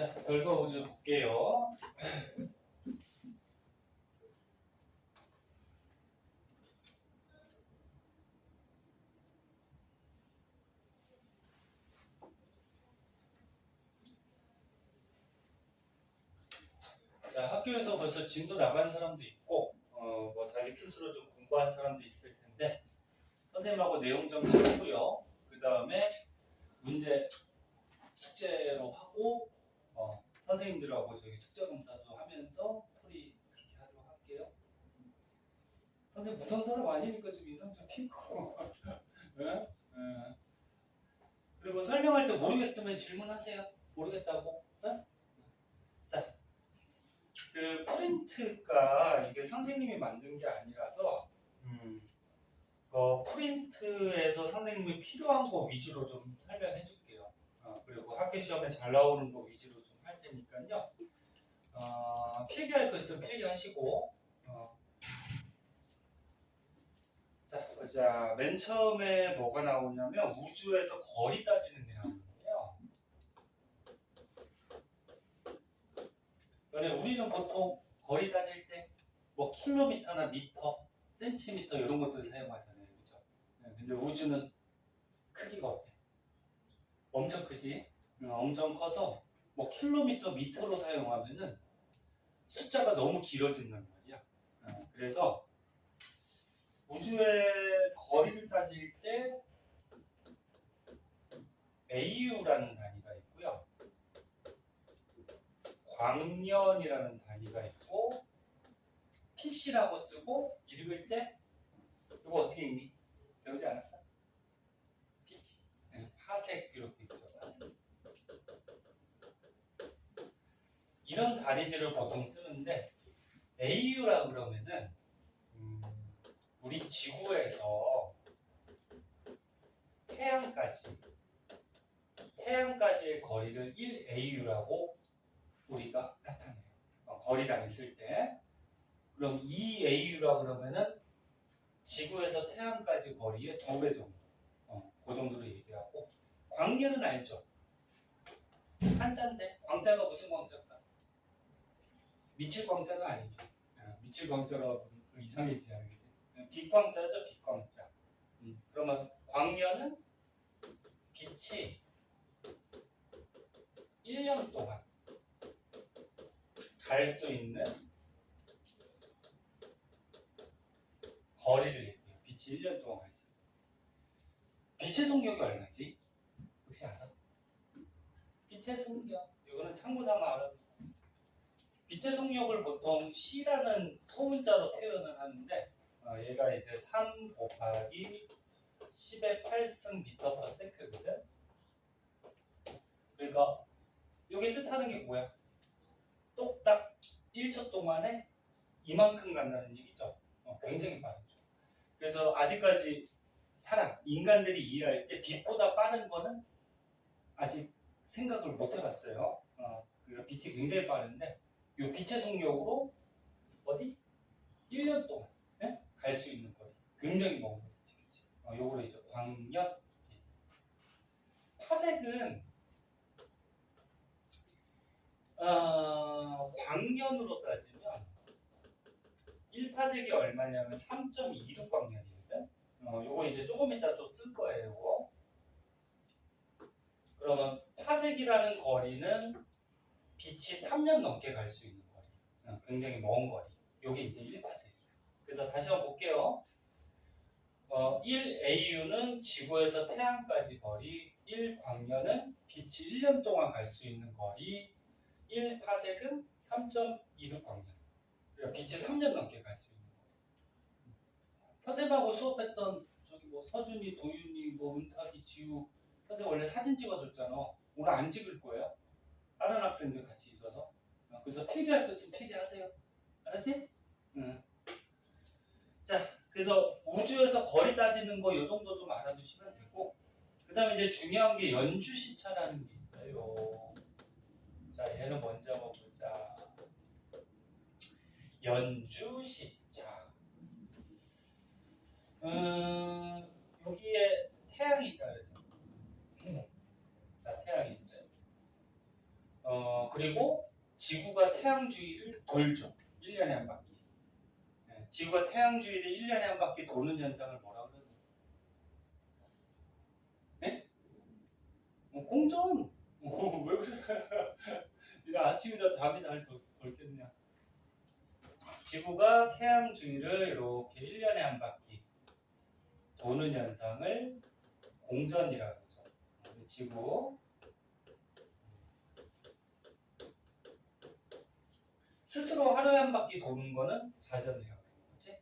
자, 별거 우주 볼게요. 자, 학교에서 벌써 진도 나간 사람도 있고, 뭐 자기 스스로 좀 공부한 사람도 있을 텐데, 선생님하고 내용 좀 하고요. 그 다음에 문제 숙제로 하고, 선생님들하고 저기 숙제 검사도 하면서 풀이 그렇게 하도록 할게요. 선생님 무서운 사람 아니니까 좀 인상 좀 피고. 응? 응. 그리고 설명할 때 모르겠으면 질문하세요. 모르겠다고. 응? 자, 그 프린트가 이게 선생님이 만든 게 아니라서 프린트에서 선생님이 필요한 거 위주로 좀 설명해 줄게요. 그리고 학교 시험에 잘 나오는 거 위주로 좀 할 테니까요. 필기할 거 있으면 필기하시고. 자, 보자. 맨 처음에 뭐가 나오냐면 우주에서 거리 따지는 게 나오는데요. 우리는 보통 거리 따질 때 뭐 킬로미터나 미터, 센티미터 이런 것들 사용하잖아요, 그렇죠? 근데 우주는 크기가 어때? 엄청 크지? 엄청 커서 뭐 킬로미터, 미터로 사용하면은 숫자가 너무 길어진단 말이야. 그래서 우주의 거리를 따질 때 AU라는 단위가 있고요. 광년이라는 단위가 있고 PC라고 쓰고 읽을 때 이거 어떻게 읽니? 배우지 않았어? PC. 파색 이렇게 있죠. 파색. 이런 단위들을 보통 쓰는데 AU라 그러면은 우리 지구에서 태양까지의 거리를 1AU라고 우리가 나타내요. 거리랑 있을 때. 그럼 2AU라 그러면은 지구에서 태양까지 거리의 2배 정도. 그 정도로 얘기하고. 광년은 알죠? 한자인데 광자가 무슨 광자일까? 미칠 광자가 아니지. 미칠 광자가 이상해지지 않겠지? 빛광자죠, 빛광자. 그러면 광년은 빛이 1년 동안 갈 수 있는 거리를 얘기해요. 빛이 1년 동안 갈 수 있는. 빛의 속력이 얼마지? 혹시 알아? 빛의 속력. 이거는 참고삼아 알아. 빛의 속력을 보통 C라는 소문자로 표현을 하는데 얘가 이제 3 곱하기 10의 8승 미터 퍼 세크거든. 그러니까 여기 뜻하는 게 뭐야? 똑딱 1초 동안에 이만큼 간다는 얘기죠. 굉장히 빠르죠. 그래서 아직까지 인간들이 이해할 때 빛보다 빠른 거는 아직 생각을 못 해봤어요. 그러니까 빛이 굉장히 빠른데 이 빛의 속력으로 어디? 1년 동안 갈 수 있는 거리. 굉장히 먼 거리지. 그치? 요거를 이제 광년. 파색은 광년으로 따지면 1파색이 얼마냐면 3.26 광년이거든. 요거 이제 조금 이따 좀 쓸 거예요. 그러면 파색이라는 거리는 빛이 3년 넘게 갈 수 있는 거리. 굉장히 먼 거리. 요게 이제 1파색이야. 그래서 다시 한번 볼게요. 1AU는 지구에서 태양까지 거리, 1광년은 빛이 1년 동안 갈 수 있는 거리, 1파색은 3.26 광년. 그러니까 빛이 3년 넘게 갈 수 있는 거리. 선생님하고 수업했던 저기 뭐 서준이, 도윤이, 뭐 은탁이, 지우 선생님 원래 사진 찍어줬잖아. 오늘 안 찍을 거예요. 다른 학생들 같이 있어서. 그래서 필기할 거 있으면 필기하세요. 알았지? 응. 자, 그래서 우주에서 거리 따지는 거 요 정도 좀 알아두시면 되고, 그 다음에 이제 중요한 게 연주시차라는 게 있어요. 자, 얘는 먼저 한번 보자. 연주시차. 여기에 태양이 있다 그러죠. 자, 태양이 있어요. 그리고 지구가 태양 주위를 돌죠. 1년에 한 바퀴. 지구가 태양 주위를 1년에 한 바퀴 도는 현상을 뭐라 그러니? 네? 공전. 왜 그래? 네가 아침이라도 잠이 잘 돌겠냐? 지구가 태양 주위를 이렇게 1년에 한 바퀴 도는 현상을 공전이라고 하죠. 지구 스스로 하루에 한 바퀴 도는 거는 자전이라고 하는 거지.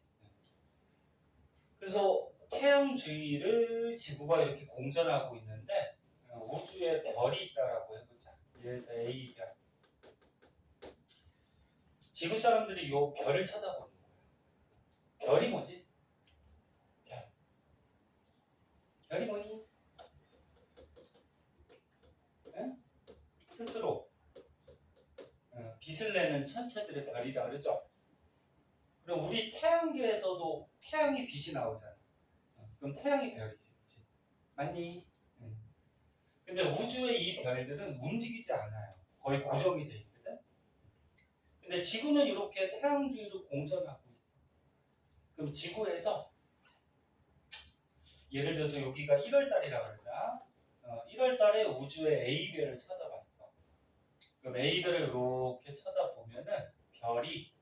그래서 태양 주위를 지구가 이렇게 공전하고 있는데 우주에 별이 있다라고 해보자. 그래서 A별. 지구 사람들이 이 별을 쳐다보는 거야. 별이 뭐지? 별. 별이 뭐니? 응? 스스로 빛을 내는 천체들의 별이라 그러죠. 그럼 우리 태양계에서도 태양이 빛이 나오잖아. 그럼 태양이 별이지, 그렇지? 맞니? 근데 우주의 이 별들은 움직이지 않아요. 거의 고정이 돼 있거든. 근데 지구는 이렇게 태양 주위로 공전하고 있어. 그럼 지구에서 예를 들어서 여기가 1월 달이라 그러자. 1월 달에 우주의 A별을 쳐다봤어. 그럼 A별을 이렇게 쳐다보면은 별이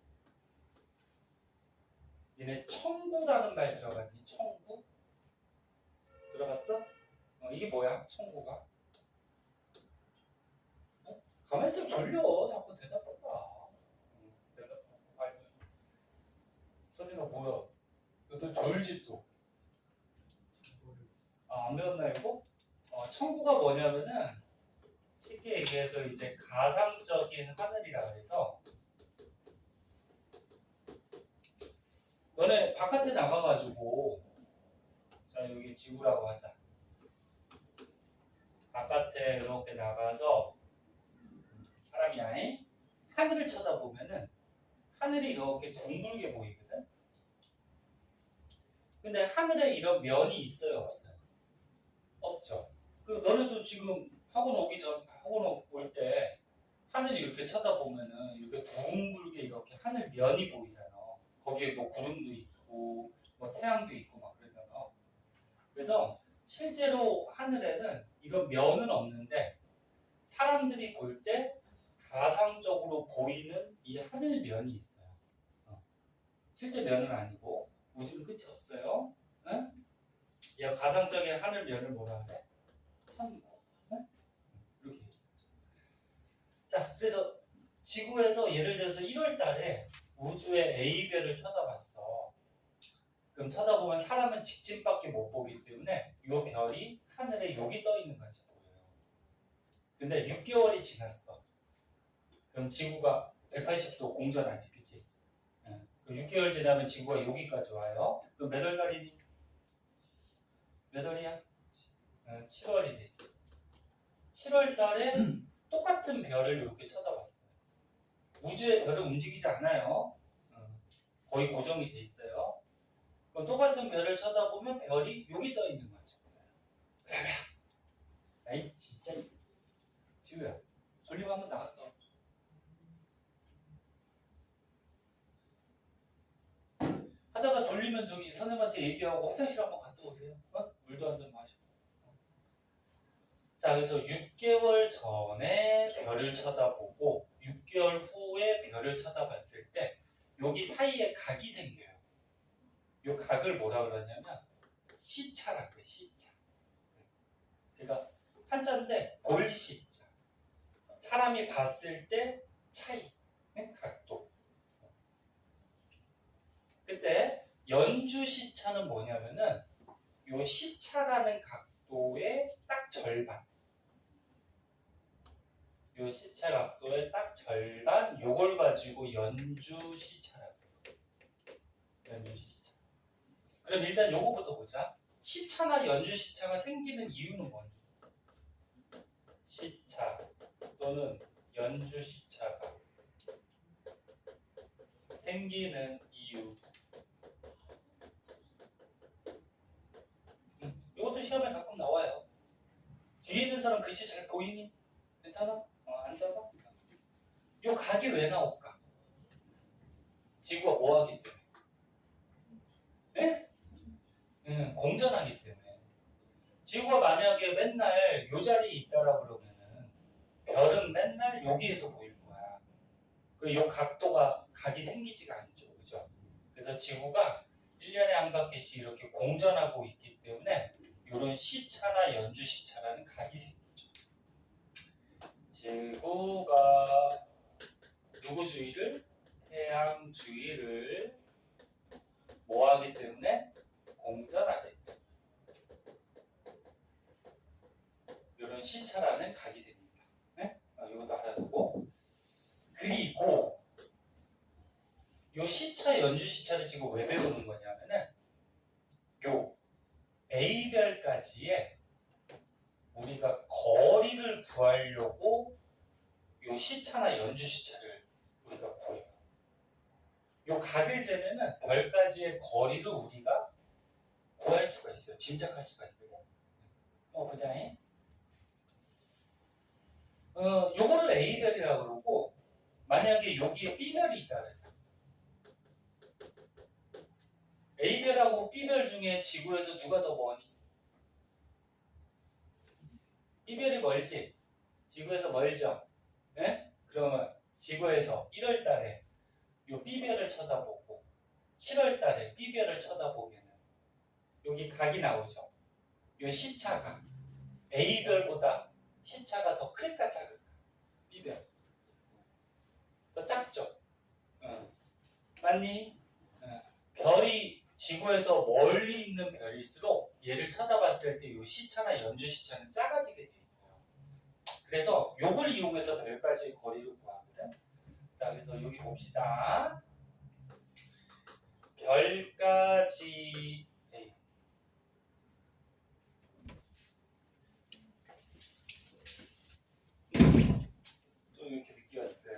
얘네 청구라는 말 들어봤니? 청구? 들어봤어? 이게 뭐야? 청구가? 가만히 있으면 졸려. 자꾸 대답해봐. 대답하고. 선생아 뭐야? 너 졸지 또. 안 배웠나 이거? 청구가 뭐냐면은 쉽게 얘기해서 이제 가상적인 하늘이라 그래서 너네 바깥에 나가가지고 자 여기 지구라고 하자. 바깥에 이렇게 나가서 사람이 하늘을 쳐다보면은 하늘이 이렇게 둥글게 보이거든. 근데 하늘에 이런 면이 있어요, 없어요? 없죠. 그 너네도 지금 학원 올 때 하늘 이렇게 쳐다보면은 이렇게 둥글게 이렇게 하늘 면이 보이잖아. 거기에 뭐 구름도 있고 뭐 태양도 있고 막 그러잖아. 그래서 실제로 하늘에는 이런 면은 없는데 사람들이 볼 때 가상적으로 보이는 이 하늘 면이 있어요. 실제 면은 아니고 우주는 끝이 없어요. 응? 이 가상적인 하늘 면을 뭐라 그래? 천구. 응? 이렇게. 자, 그래서 지구에서 예를 들어서 1월 달에 우주의 A별을 쳐다봤어. 그럼 쳐다보면 사람은 직진밖에 못 보기 때문에 이 별이 하늘에 여기 떠 있는 것이 보여요. 근데 6개월이 지났어. 그럼 지구가 180도 공전하지, 그치? 6개월 지나면 지구가 여기까지 와요. 그럼 몇 월 달이니? 몇 월이야? 7월이 되지. 7월 달에 똑같은 별을 이렇게 쳐다봤어요. 우주의 별은 움직이지 않아요. 거의 고정이 돼 있어요. 그럼 똑같은 별을 쳐다보면 별이 여기 떠 있는 거지. 아이 진짜 지우야. 졸리면 한번 나갔다. 하다가 졸리면 저기 선생님한테 얘기하고 화장실 한번 갔다 오세요. 물도 한 잔 마시고. 자, 그래서 6개월 전에 별을 쳐다보고 6개월 후에 별을 쳐다봤을 때 여기 사이에 각이 생겨요. 이 각을 뭐라 그러냐면 시차라 그래, 시차. 그러니까 한자인데 볼시차. 사람이 봤을 때 차이, 각도. 그때 연주 시차는 뭐냐면은 요 시차라는 각도의 딱 절반. 요 시차 각도의 딱 절반 요걸 가지고 연주 시차라고 해요. 연주 시차. 그럼 일단 요거부터 보자. 시차나 연주 시차가 생기는 이유는 뭐니? 시차 또는 연주 시차가 생기는 이유. 이것도 시험에 가끔 나와요. 뒤에 있는 사람 글씨 잘 보이니? 괜찮아? 안 잡아? 요 각이 왜 나올까? 지구가 뭐 하기 때문에? 네? 공전하기 때문에. 지구가 만약에 맨날 요 자리에 있다라 그러면은 별은 맨날 여기에서 보일 거야. 요 각이 생기지가 않죠. 그죠? 그래서 지구가 1년에 한 바퀴씩 이렇게 공전하고 있기 때문에 이런 시차나 연주 시차라는 각이 생기죠. 지구가 누구 주위를? 태양 주위를 뭐 하기 때문에? 공전하기 때문에. 이런 시차라는 각이 생깁니다. 네? 이것도 알아두고. 그리고 요 시차, 연주 시차를 지금 왜 배우는 거냐면은 요 A별까지의 우리가 거리를 구하려고 요 시차나 연주 시차를 우리가 구해요. 요 각을 재면은 별까지의 거리를 우리가 구할 수가 있어요. 짐작할 수가 있거든. 보자잉. 요거를 A별이라고 그러고 만약에 여기에 B별이 있다 그래서 A별하고 B별 중에 지구에서 누가 더 머니? B별이 멀지? 지구에서 멀죠? 네? 그러면 지구에서 1월 달에 요 B별을 쳐다보고 7월 달에 B별을 쳐다보면은 여기 각이 나오죠? 요 시차가 A별보다 시차가 더 클까 작을까? B별. 더 작죠? 맞니? 별이 지구에서 멀리 있는 별일수록 얘를 쳐다봤을 때 이 시차나 연주 시차는 작아지게 돼 있어요. 그래서 요걸 이용해서 별까지의 거리를 구하거든. 자, 그래서 여기 봅시다. 별까지 또 이렇게 늦게 왔어.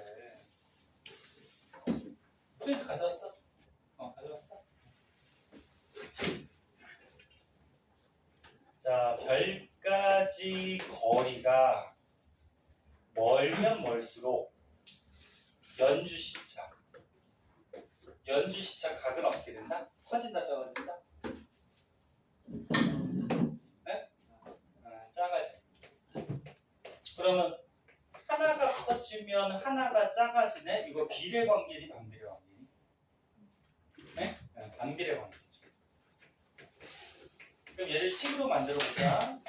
프린트 가져왔어? 가져왔어? 자, 별까지 거리가 멀면 멀수록 연주 시차 각은 어떻게 된다? 커진다, 작아진다? 네? 작아지. 그러면 하나가 커지면 하나가 작아지네? 이거 비례 관계니 반비례 관계니? 네? 반비례 관계죠. 그럼 얘를 식으로 만들어 보자.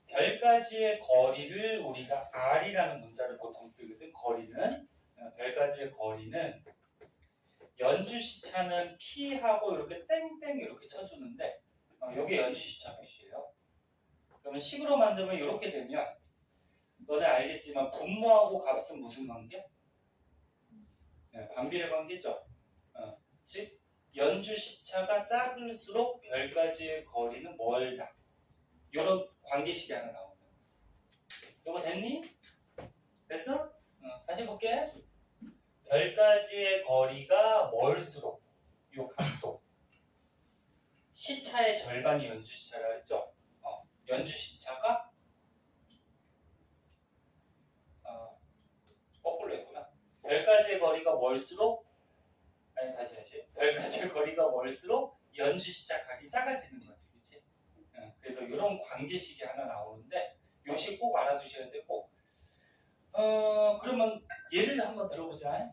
별까지의 거리를 우리가 R이라는 문자를 보통 쓰거든. 거리는 별까지의 거리는 연주 시차는 P하고 이렇게 땡땡 이렇게 쳐주는데 이게 연주 시차 표시예요. 그러면 식으로 만들면 이렇게 되면 너네 알겠지만 분모하고 값은 무슨 관계? 반비례 관계죠. 즉 연주 시차가 작을수록 별까지의 거리는 멀다. 이런 관계식이 하나 나옵니다. 이거 됐니? 됐어? 다시 볼게. 별까지의 거리가 멀수록 이 각도 시차의 절반이 연주 시차라 했죠. 연주 시차가 거꾸로 했구나. 별까지의 거리가 멀수록 다시 별까지의 거리가 멀수록 연주 시차 각이 작아지는 거지, 그렇지? 그래서 이런 관계식이 하나 나오는데 요식 꼭 알아두셔야 되고. 그러면 예를 한번 들어보자.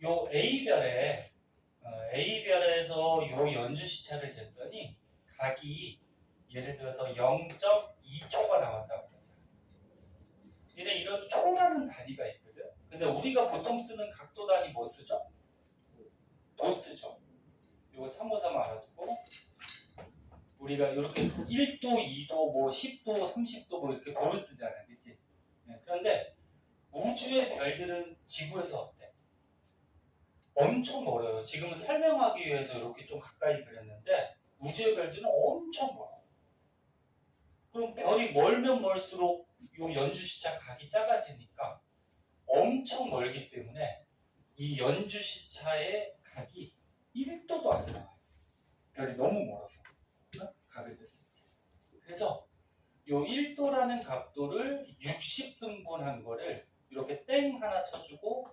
요 A별에서 요 연주 시차를 쟀더니 각이 예를 들어서 0.2초가 나왔다고 그러자. 얘네 이런 초라는 단위가 있거든. 근데 우리가 보통 쓰는 각도 단위 뭐 쓰죠? 도 쓰죠. 이거 참고 삼아 알아두고. 우리가 이렇게 1도, 2도, 뭐 10도, 30도 뭐 이렇게 도를 쓰잖아요. 그치? 그런데 우주의 별들은 지구에서 어때? 엄청 멀어요. 지금 설명하기 위해서 이렇게 좀 가까이 그렸는데 우주의 별들은 엄청 멀어요. 그럼 별이 멀면 멀수록 이 연주시차 각이 작아지니까 엄청 멀기 때문에 이 연주시차의 각이 1도도 안 나와요. 별이 너무 멀어서 각을 쟀어요. 그래서 이 1도라는 각도를 60등분한 거를 이렇게 땡 하나 쳐주고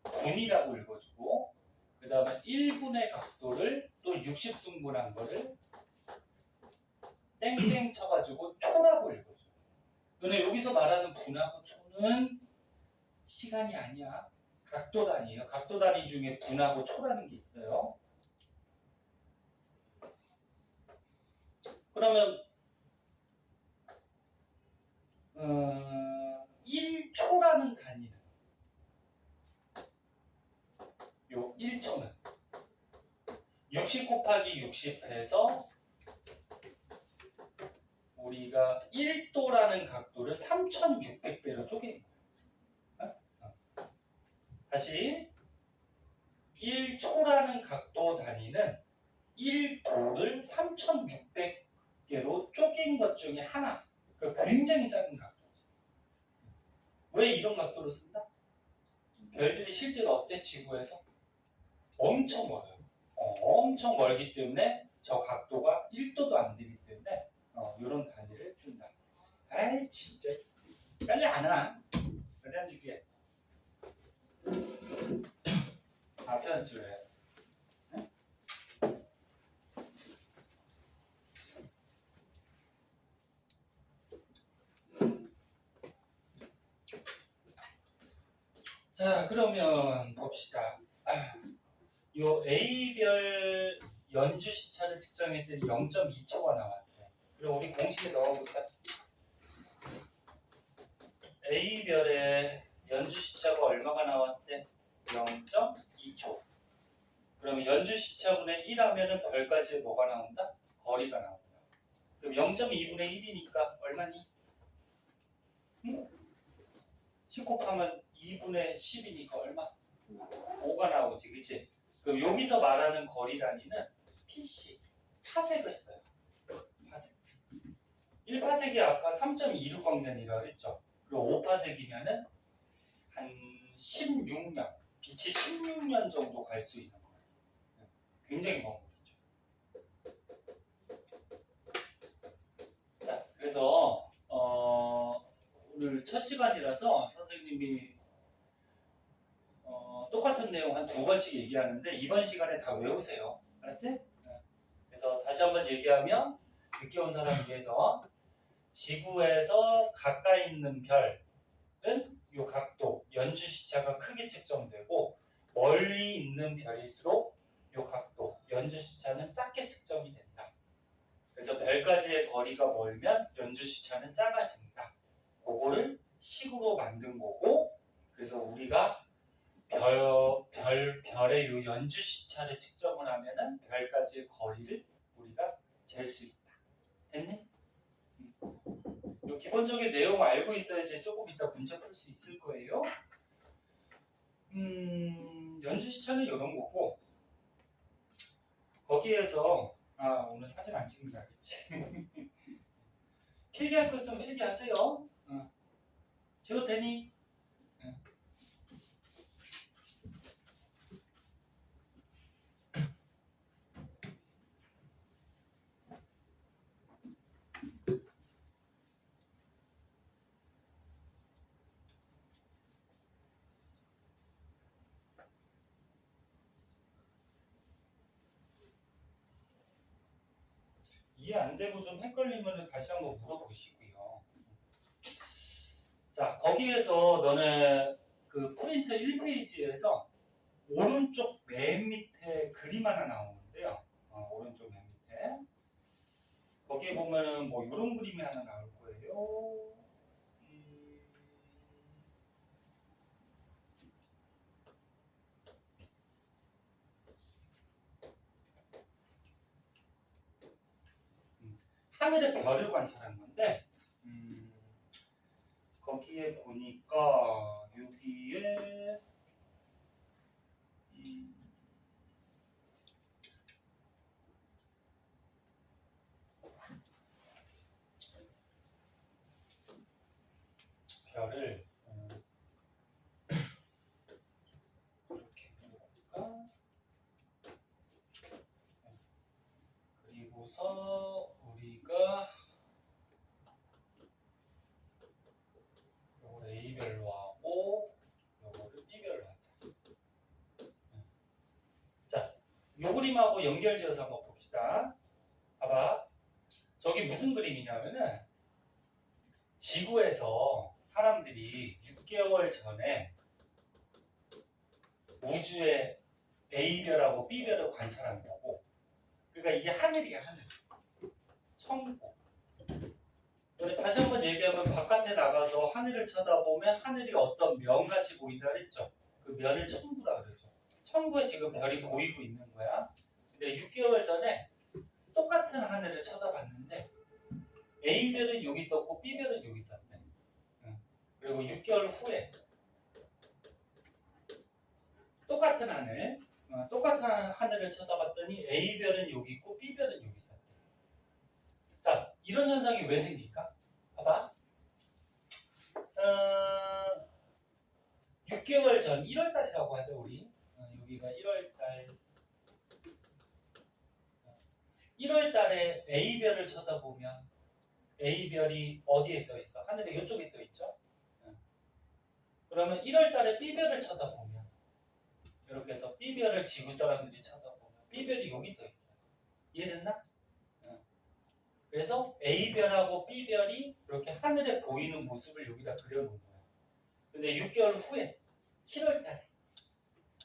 분이라고 읽어주고 그 다음에 1분의 각도를 또 60등분한 거를 땡땡 쳐가지고 초라고 읽어줘. 너네 여기서 말하는 분하고 초는 시간이 아니야. 각도 단위예요. 각도 단위 중에 분하고 초라는 게 있어요. 그러면 1초라는 단위는 요 1초는 60 곱하기 60 해서 우리가 1도라는 각도를 3600배로 쪼개. 다시 1초라는 각도 단위는 1도를 3600개로 쪼갠 것 중에 하나. 그러니까 굉장히 작은 각도지. 왜 이런 각도를 쓴다? 별들이 실제로 어때? 지구에서? 엄청 멀어요. 엄청 멀기 때문에 저 각도가 1도도 안 되기 때문에 이런 단위를 쓴다. 아이 진짜 빨리 안 와. 빨리 안 줄게. 앞편 줄에. 자 그러면 봅시다. 요 A별 연주 시차를 측정했더니 0.2초가 나왔대. 그럼 우리 공식에 넣어보자. A별의 연주 시차가 얼마가 나왔대? 0.2초. 그러면 연주 시차분의 1 하면은 별까지 뭐가 나온다? 거리가 나온다. 그럼 0.2분의 1이니까 얼마니? 10 곱하면 2분의 10이니까 얼마? 5가 나오지, 그치? 그럼 여기서 말하는 거리 단위는 PC, 파색을 써요. 파색. 1파색이 아까 3.26광년이라고 그랬죠? 그리고 5파색이면은 한 16년, 빛이 16년 정도 갈 수 있는 거예요. 굉장히 먼 거리죠. 자, 그래서 오늘 첫 시간이라서 선생님이 똑같은 내용 한 2번씩 얘기하는데 이번 시간에 다 외우세요. 알았지? 그래서 다시 한번 얘기하면 늦게 온 사람 위해서 지구에서 가까이 있는 별은 이 각도, 연주 시차가 크게 측정되고 멀리 있는 별일수록 이 각도, 연주 시차는 작게 측정이 된다. 그래서 별까지의 거리가 멀면 연주 시차는 작아진다. 그거를 식으로 만든 거고 그래서 우리가 별의 요 연주 시차를 측정을 하면은 별까지의 거리를 우리가 잴 수 있다. 됐니? 요 기본적인 내용 알고 있어야지 조금 이따 문제 풀 수 있을 거예요. 연주 시차는 이런 거고 거기에서 오늘 사진 안 찍는다 그치? 필기할 거 있으면 필기하세요. 지워도 되니? 이해 안 되고 좀 헷갈리면 다시 한번 물어보시고요. 자, 거기에서 너네 그 프린트 1페이지에서 오른쪽 맨 밑에 그림 하나 나오는데요. 오른쪽 맨 밑에. 거기에 보면은 뭐 이런 그림이 하나 나올 거예요. 하늘의 별을 관찰한 건데, 거기에 보니까 여기에 별을 이렇게 그려볼까? 그리고서 우리가 A별로 하고 그림하고 연결지어서 한번 봅시다. 봐봐. 저기 무슨 그림이냐면은 지구에서 사람들이 6개월 전에 우주의 A별하고 B별을 관찰한 거고, 그러니까 이게 하늘이야, 하늘. 천국. 다시 한번 얘기하면 바깥에 나가서 하늘을 쳐다보면 하늘이 어떤 면같이 보인다 그랬죠. 그 면을 천구라 그러죠. 천구에 지금 별이 보이고 있는 거야. 근데 6개월 전에 똑같은 하늘을 쳐다봤는데 A별은 여기 있었고 B별은 여기 있었대. 그리고 6개월 후에 똑같은 하늘을 쳐다봤더니 A별은 여기 있고 B별은 여기 있었대. 자, 이런 현상이 왜 생길까? 봐봐. 6개월 전 1월달이라고 하죠, 우리. 여기가 1월달. 1월달에 A별을 쳐다보면 A별이 어디에 떠 있어? 하늘에 이쪽에 떠 있죠? 그러면 1월달에 B별을 쳐다보면 이렇게 해서 B별을 지구 사람들이 쳐다보면 B별이 여기 떠 있어요. 이해됐나? 그래서 A별하고 B별이 이렇게 하늘에 보이는 모습을 여기다 그려놓은 거야. 근데 6개월 후에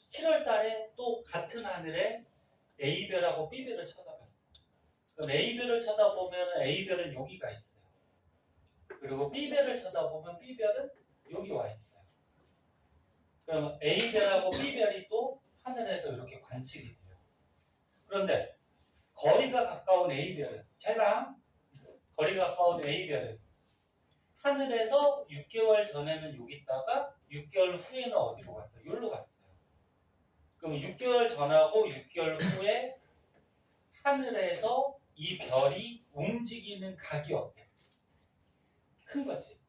7월달에 또 같은 하늘에 A별하고 B별을 쳐다봤어. 그럼 A별을 쳐다보면 A별은 여기가 있어요. 그리고 B별을 쳐다보면 B별은 여기 와 있어요. 그러면 A별하고 B별이 또 하늘에서 이렇게 관측이 돼요. 그런데 거리가 가까운 A별은, 잘 봐. 거리가 가까운 A별은 하늘에서 6개월 전에는 여기 있다가 6개월 후에는 어디로 갔어요? 여기로 갔어요. 그럼 6개월 전하고 6개월 후에 하늘에서 이 별이 움직이는 각이 어때? 큰 거지.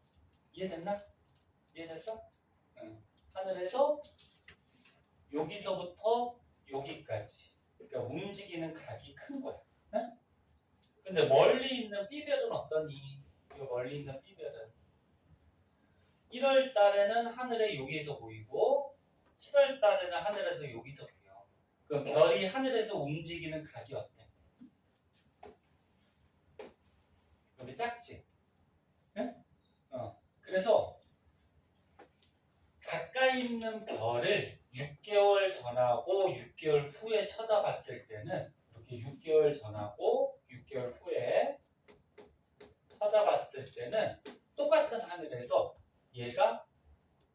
이해됐나? 이해됐어? 응. 하늘에서 여기서부터 여기까지, 그러니까 움직이는 각이 큰 거야. 응? 근데 멀리 있는 B별은 어떠니? 이 멀리 있는 B별은 1월 달에는 하늘에 여기에서 보이고 7월 달에는 하늘에서 여기서 보여. 그럼 별이 하늘에서 움직이는 각이 어때? 여기 작지? 응? 그래서 가까이 있는 별을 6개월 전하고 6개월 후에 쳐다봤을 때는 이렇게 6개월 전하고 6개월 후에 쳐다봤을 때는 똑같은 하늘에서 얘가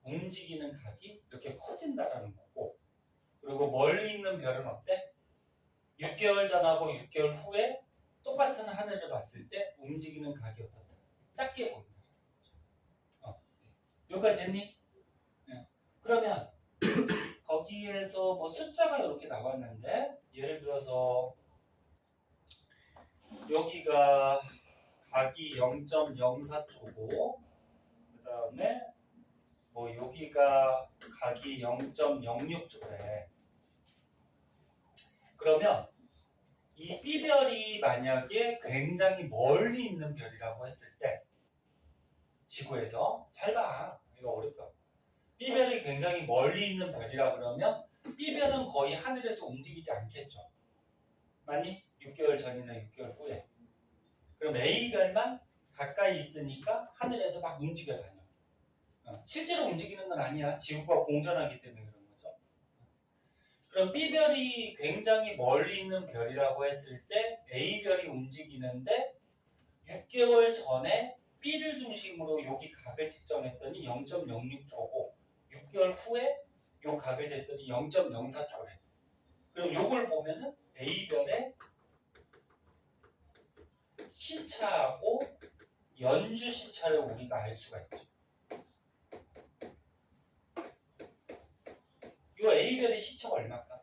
움직이는 각이 이렇게 커진다라는 거고, 그리고 멀리 있는 별은 어때? 6개월 전하고 6개월 후에 똑같은 하늘을 봤을 때 움직이는 각이 어떻다? 작게 보인다. 여기까지 됐니? 네. 그러면 거기에서 뭐 숫자가 이렇게 나왔는데, 예를 들어서 여기가 각이 0.04초고 그 다음에 뭐 여기가 각이 0.06초래. 그러면 이 B별이 만약에 굉장히 멀리 있는 별이라고 했을 때, 지구에서 잘 봐, 이거 어렵다. B별이 굉장히 멀리 있는 별이라 그러면 B별은 거의 하늘에서 움직이지 않겠죠. 맞니? 6개월 전이나 6개월 후에. 그럼 A별만 가까이 있으니까 하늘에서 막 움직여 다녀. 실제로 움직이는 건 아니야. 지구가 공전하기 때문에 그런 거죠. 그럼 B별이 굉장히 멀리 있는 별이라고 했을 때 A별이 움직이는데 6개월 전에 B를 중심으로 여기 각을 측정했더니 0.06초고 6개월 후에 요 각을 쟀더니 0.04초래. 그럼 요걸 보면은 A별의 시차하고 연주 시차를 우리가 알 수가 있죠. 요 A별의 시차가 얼마일까?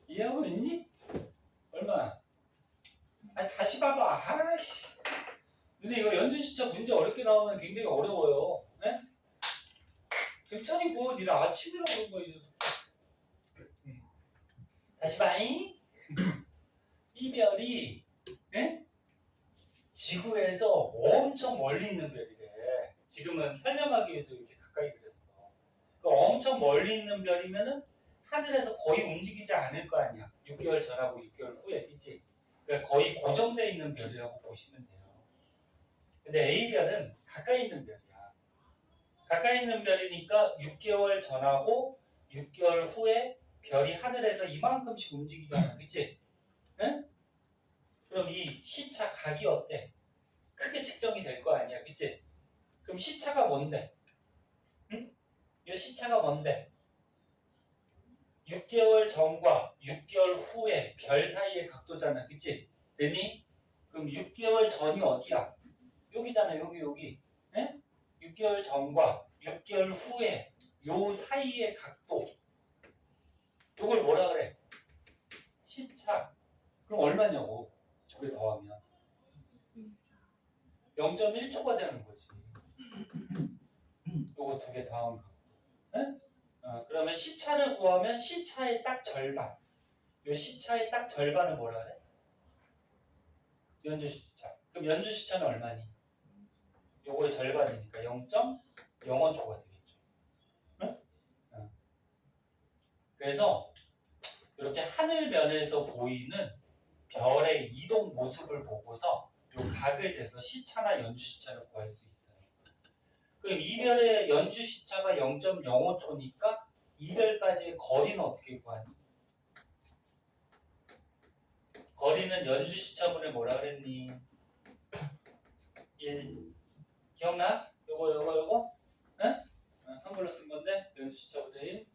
이해하고 있니? 얼마? 아니 다시 봐봐. 아이씨. 근데 이거 연주 시차 문제 어렵게 나오면 굉장히 어려워요. 네? 정찬이 뭐 니네 아침이라고 그런 거 이제. 다시 봐잉. B별이 네? 지구에서 엄청 멀리 있는 별이래. 지금은 설명하기 위해서 이렇게 가까이 그렸어. 그러니까 엄청 멀리 있는 별이면은 하늘에서 거의 움직이지 않을 거 아니야. 6개월 전하고 6개월 후에, 그치? 그러니까 거의 고정되어 있는 별이라고 보시면 돼요. 근데 A별은 가까이 있는 별이야. 가까이 있는 별이니까 6개월 전하고 6개월 후에 별이 하늘에서 이만큼씩 움직이잖아. 그치? 응? 그럼 이 시차 각이 어때? 크게 측정이 될 거 아니야. 그치? 그럼 시차가 뭔데? 응? 이 시차가 뭔데? 6개월 전과 6개월 후에 별 사이의 각도잖아. 그치? 됐니? 그럼 6개월 전이 어디야? 여기잖아. 여기. 에? 6개월 전과 6개월 후에 요 사이의 각도. 이걸 뭐라 그래? 시차. 그럼 얼마냐고? 두 개 더하면 0.1초가 되는 거지. 요거 두 개 더한 거. 그러면 시차를 구하면 시차의 딱 절반. 요 시차의 딱 절반은 뭐라 그래? 연주 시차. 그럼 연주 시차는 얼마니? 요거의 절반이니까 0.05초가 되겠죠. 그래서 이렇게 하늘면에서 보이는 별의 이동 모습을 보고서 요 각을 재서 시차나 연주 시차를 구할 수 있어요. 그럼 이 별의 연주 시차가 0.05초니까 이 별까지의 거리는 어떻게 구하니? 거리는 연주 시차분의 뭐라 그랬니? 1. 기억나? 요거? 응? 한글로 쓴 건데 연주 시차분의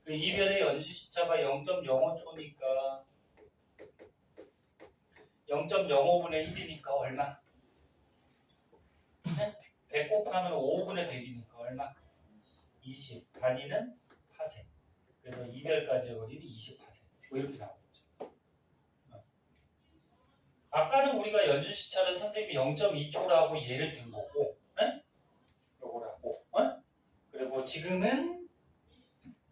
1. 이 별의 연주 시차가 0.05초니까 0.05분의 1이니까 얼마? 100 곱하면 5분의 100이니까 얼마? 20. 단위는 파세. 그래서 이별까지의 거리는 20파세. 뭐 이렇게 나오죠. 아까는 우리가 연주 시차를 선생님이 0.2초라고 예를 든 거고, 요거라고. 그리고 지금은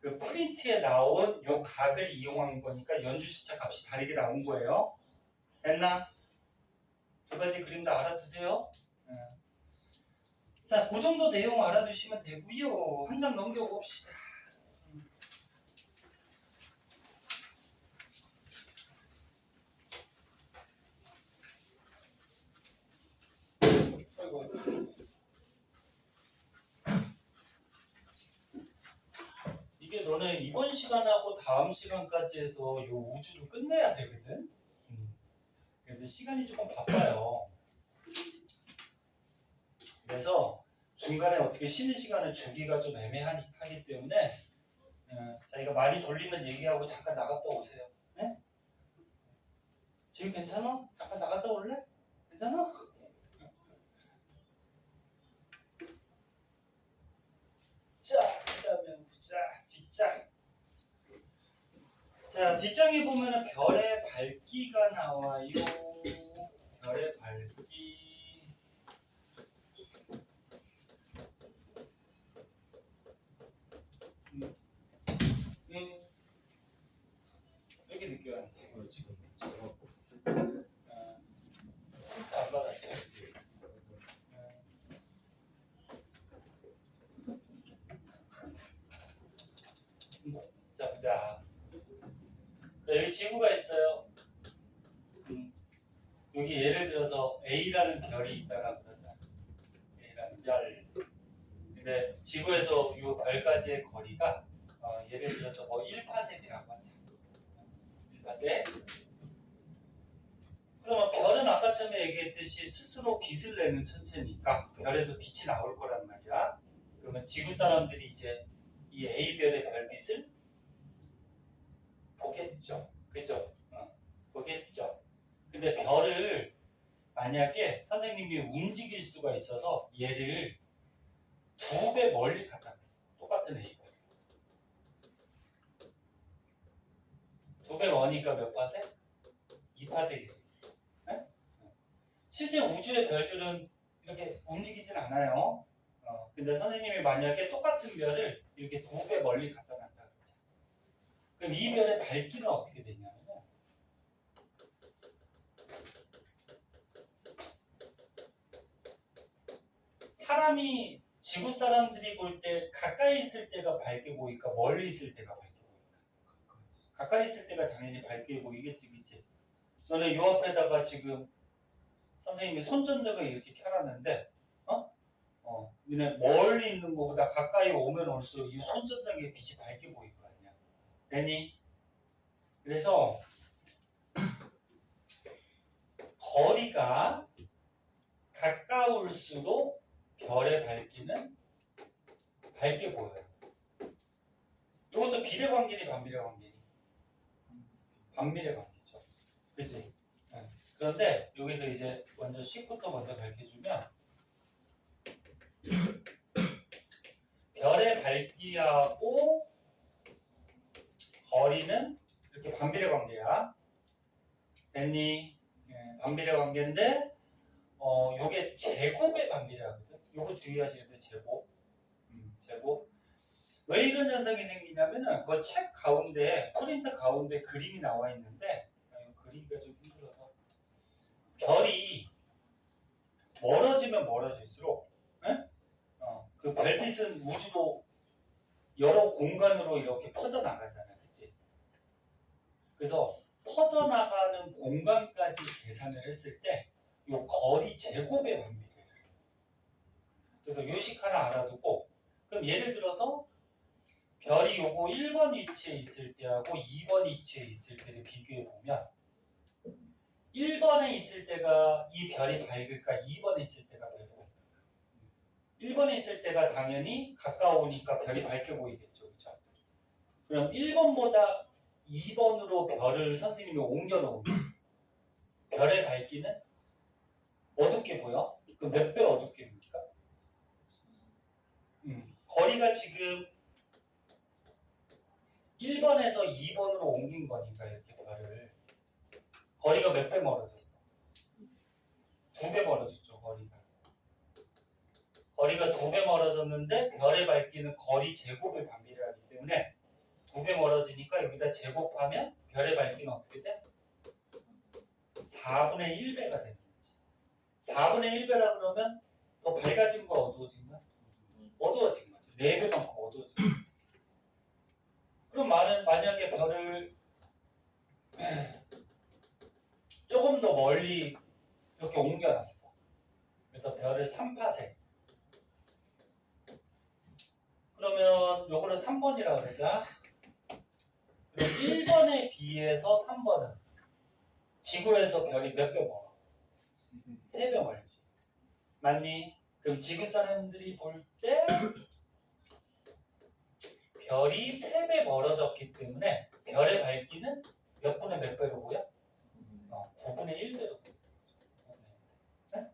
그 프린트에 나온 요 각을 이용한 거니까 연주 시차 값이 다르게 나온 거예요. 됐나? 두 가지 그림 다 알아두세요. 자, 그 정도 내용 알아두시면 되고요. 한 장 넘겨봅시다. 이게 너네 이번 시간하고 다음 시간까지 해서 요 우주를 끝내야 되거든. 그래서 시간이 조금 바빠요. 그래서 중간에 어떻게 쉬는 시간을 주기가 좀 애매하기 때문에 자기가 많이 돌리면 얘기하고 잠깐 나갔다 오세요. 네? 지금 괜찮아? 잠깐 나갔다 올래? 괜찮아? 자, 그 다음에 보자. 뒷장. 자, 뒷장에 보면은 별의 밝기가 나와요. 별의 밝기. 이렇게 느껴요. 지금 안 받았어요. 자, 보자. 자, 여기 지구가 있어요. 여기 예를 들어서 A라는 별이 있다라 그러자. A라는 별. 근데 지구에서 이 별까지의 거리가 예를 들어서 뭐 1파섹이라고 하자. 1파섹. 그러면 별은 아까 처음에 얘기했듯이 스스로 빛을 내는 천체니까 별에서 빛이 나올 거란 말이야. 그러면 지구 사람들이 이제 이 A별의 별빛을 보겠죠. 그죠? 보겠죠. 근데 별을 만약에 선생님이 움직일 수가 있어서 얘를 2배 멀리 갖다 놨어. 똑같은 A별. 2배 머니까 몇 파섹? 2파섹이에요. 네? 실제 우주의 별들은 이렇게 움직이진 않아요. 근데 선생님이 만약에 똑같은 별을 이렇게 2배 멀리 갖다 놨다 그러자. 그럼 이 별의 밝기는 어떻게 되냐면 사람이 지구 사람들이 볼 때 가까이 있을 때가 밝게 보일까 멀리 있을 때가 밝게 보일까? 가까이 있을 때가 당연히 밝게 보이겠지, 그치? 너네 요 앞에다가 지금 선생님이 손전등을 이렇게 켜놨는데, 니네 멀리 있는 것보다 가까이 오면 올수록 이 손전등의 빛이 밝게 보일 거 아니야. 됐니? 그래서 거리가 가까울수록 별의 밝기는 밝게 보여요. 이것도 비례 관계니 반비례 관계니? 반비례 관계죠. 그치? 네. 그런데 여기서 이제 먼저 식부터 먼저 밝혀주면 별의 밝기하고 거리는 이렇게 반비례 관계야. 됐니? 네, 반비례 관계인데 요게 제곱의 반비례하거든. 요거 주의하셔야 돼. 제곱. 제곱. 왜 이런 현상이 생기냐면은 그 책 가운데 프린트 가운데 그림이 나와 있는데 그리기가 좀 힘들어서 별이 멀어지면 멀어질수록 그 별빛은 우주로 여러 공간으로 이렇게 퍼져나가잖아. 그치? 그래서 퍼져나가는 공간까지 계산을 했을 때 이 거리 제곱의 반비례를. 그래서 요식 하나 알아두고 그럼 예를 들어서 별이 요거 1번 위치에 있을 때하고 2번 위치에 있을 때를 비교해 보면 1번에 있을 때가 이 별이 밝을까 2번에 있을 때가 별이 밝을까? 1번에 있을 때가 당연히 가까우니까 별이 밝게 보이겠죠. 그렇죠? 그럼 1번보다 2번으로 별을 선생님이 옮겨놓으면 별의 밝기는 어둡게 보여? 그럼 몇 배 어둡게 보입니까? 거리가 지금 1번에서 2번으로 옮긴 거니까 이렇게 별을 거리가 몇 배 멀어졌어? 2배 멀어졌죠. 거리가 2배 멀어졌는데 별의 밝기는 거리 제곱을 반비례하기 때문에 2배 멀어지니까 여기다 제곱하면 별의 밝기는 어떻게 돼? 4분의 1배가 되는 거지. 4분의 1배라 그러면 더 밝아진 거 어두워진 거야? 어두워진 거지. 4배만큼 어두워진 거지. 그럼 만약에 별을 조금 더 멀리 이렇게 옮겨놨어. 그래서 별을 3파색. 그러면 요거를 3번이라고 그러자. 그럼 1번에 비해서 3번은 지구에서 별이 몇 배 멀어? 3배 멀지. 맞니? 그럼 지구 사람들이 볼 때 별이 3배 멀어졌기 때문에 별의 밝기는 몇 분의 몇 배로 보여? 9분의 1배로 보여. 네?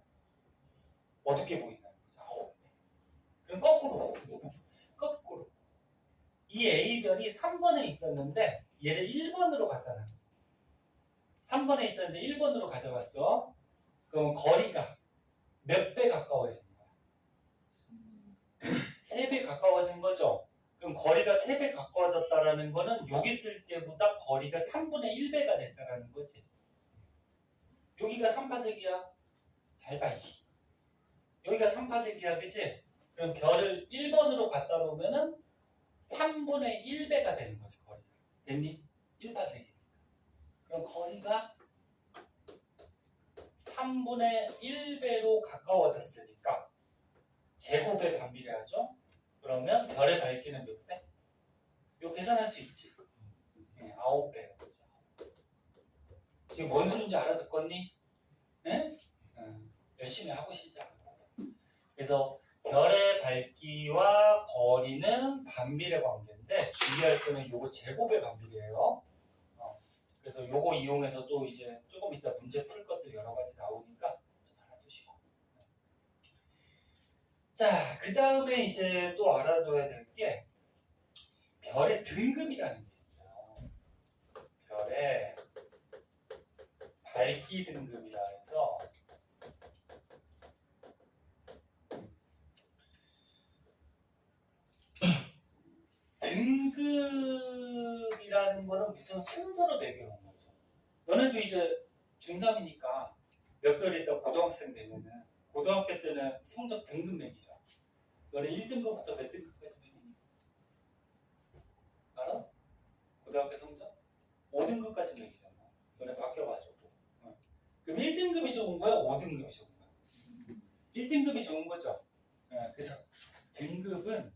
어떻게 보이나요? 그럼 거꾸로. 이 A별이 3번에 있었는데 얘를 1번으로 갖다 놨어. 3번에 있었는데 1번으로 가져갔어. 그럼 거리가 몇 배 가까워진 거야? 3배 가까워진 거죠. 그럼 거리가 3배 가까워졌다라는 거는 여기 있을 때보다 거리가 3분의 1배가 됐다라는 거지. 여기가 3파색이야. 잘 봐. 여기가 3파색이야. 그치? 그럼 별을 1번으로 갖다 놓으면은 3분의 1배가 되는 거지. 거리가. 됐니? 1파색이니까. 그럼 거리가 3분의 1배로 가까워졌으니까 제곱에 반비례하죠. 그러면 별의 밝기는 몇 배? 이거 계산할 수 있지. 9배가 되죠. 지금 뭔 소리인지 알아듣겠니? 네? 열심히 하고 시작. 그래서 별의 밝기와 거리는 반비례 관계인데 주의할 거는 요거 제곱의 반비례예요. 그래서 요거 이용해서 또 이제 조금 이따 문제 풀 것들 여러 가지 나오니까 좀 알아두시고. 자, 그 다음에 이제 또 알아둬야 될 게 별의 등급이라는 게 있어요. 별의 밝기 등급이라 해서 등급이라는 거는 무슨 순서로 매겨놓은 거죠. 너네도 이제 중3이니까 몇 개월 있다 고등학생 되면은 고등학교 때는 성적 등급 매기죠. 너네 1등급부터 몇 등급까지 매기니? 알아? 고등학교 성적? 5등급까지 매기잖아. 너네 바뀌어가지고. 그럼 1등급이 좋은 거야? 5등급이 좋은 거야? 1등급이 좋은 거죠. 그래서 등급은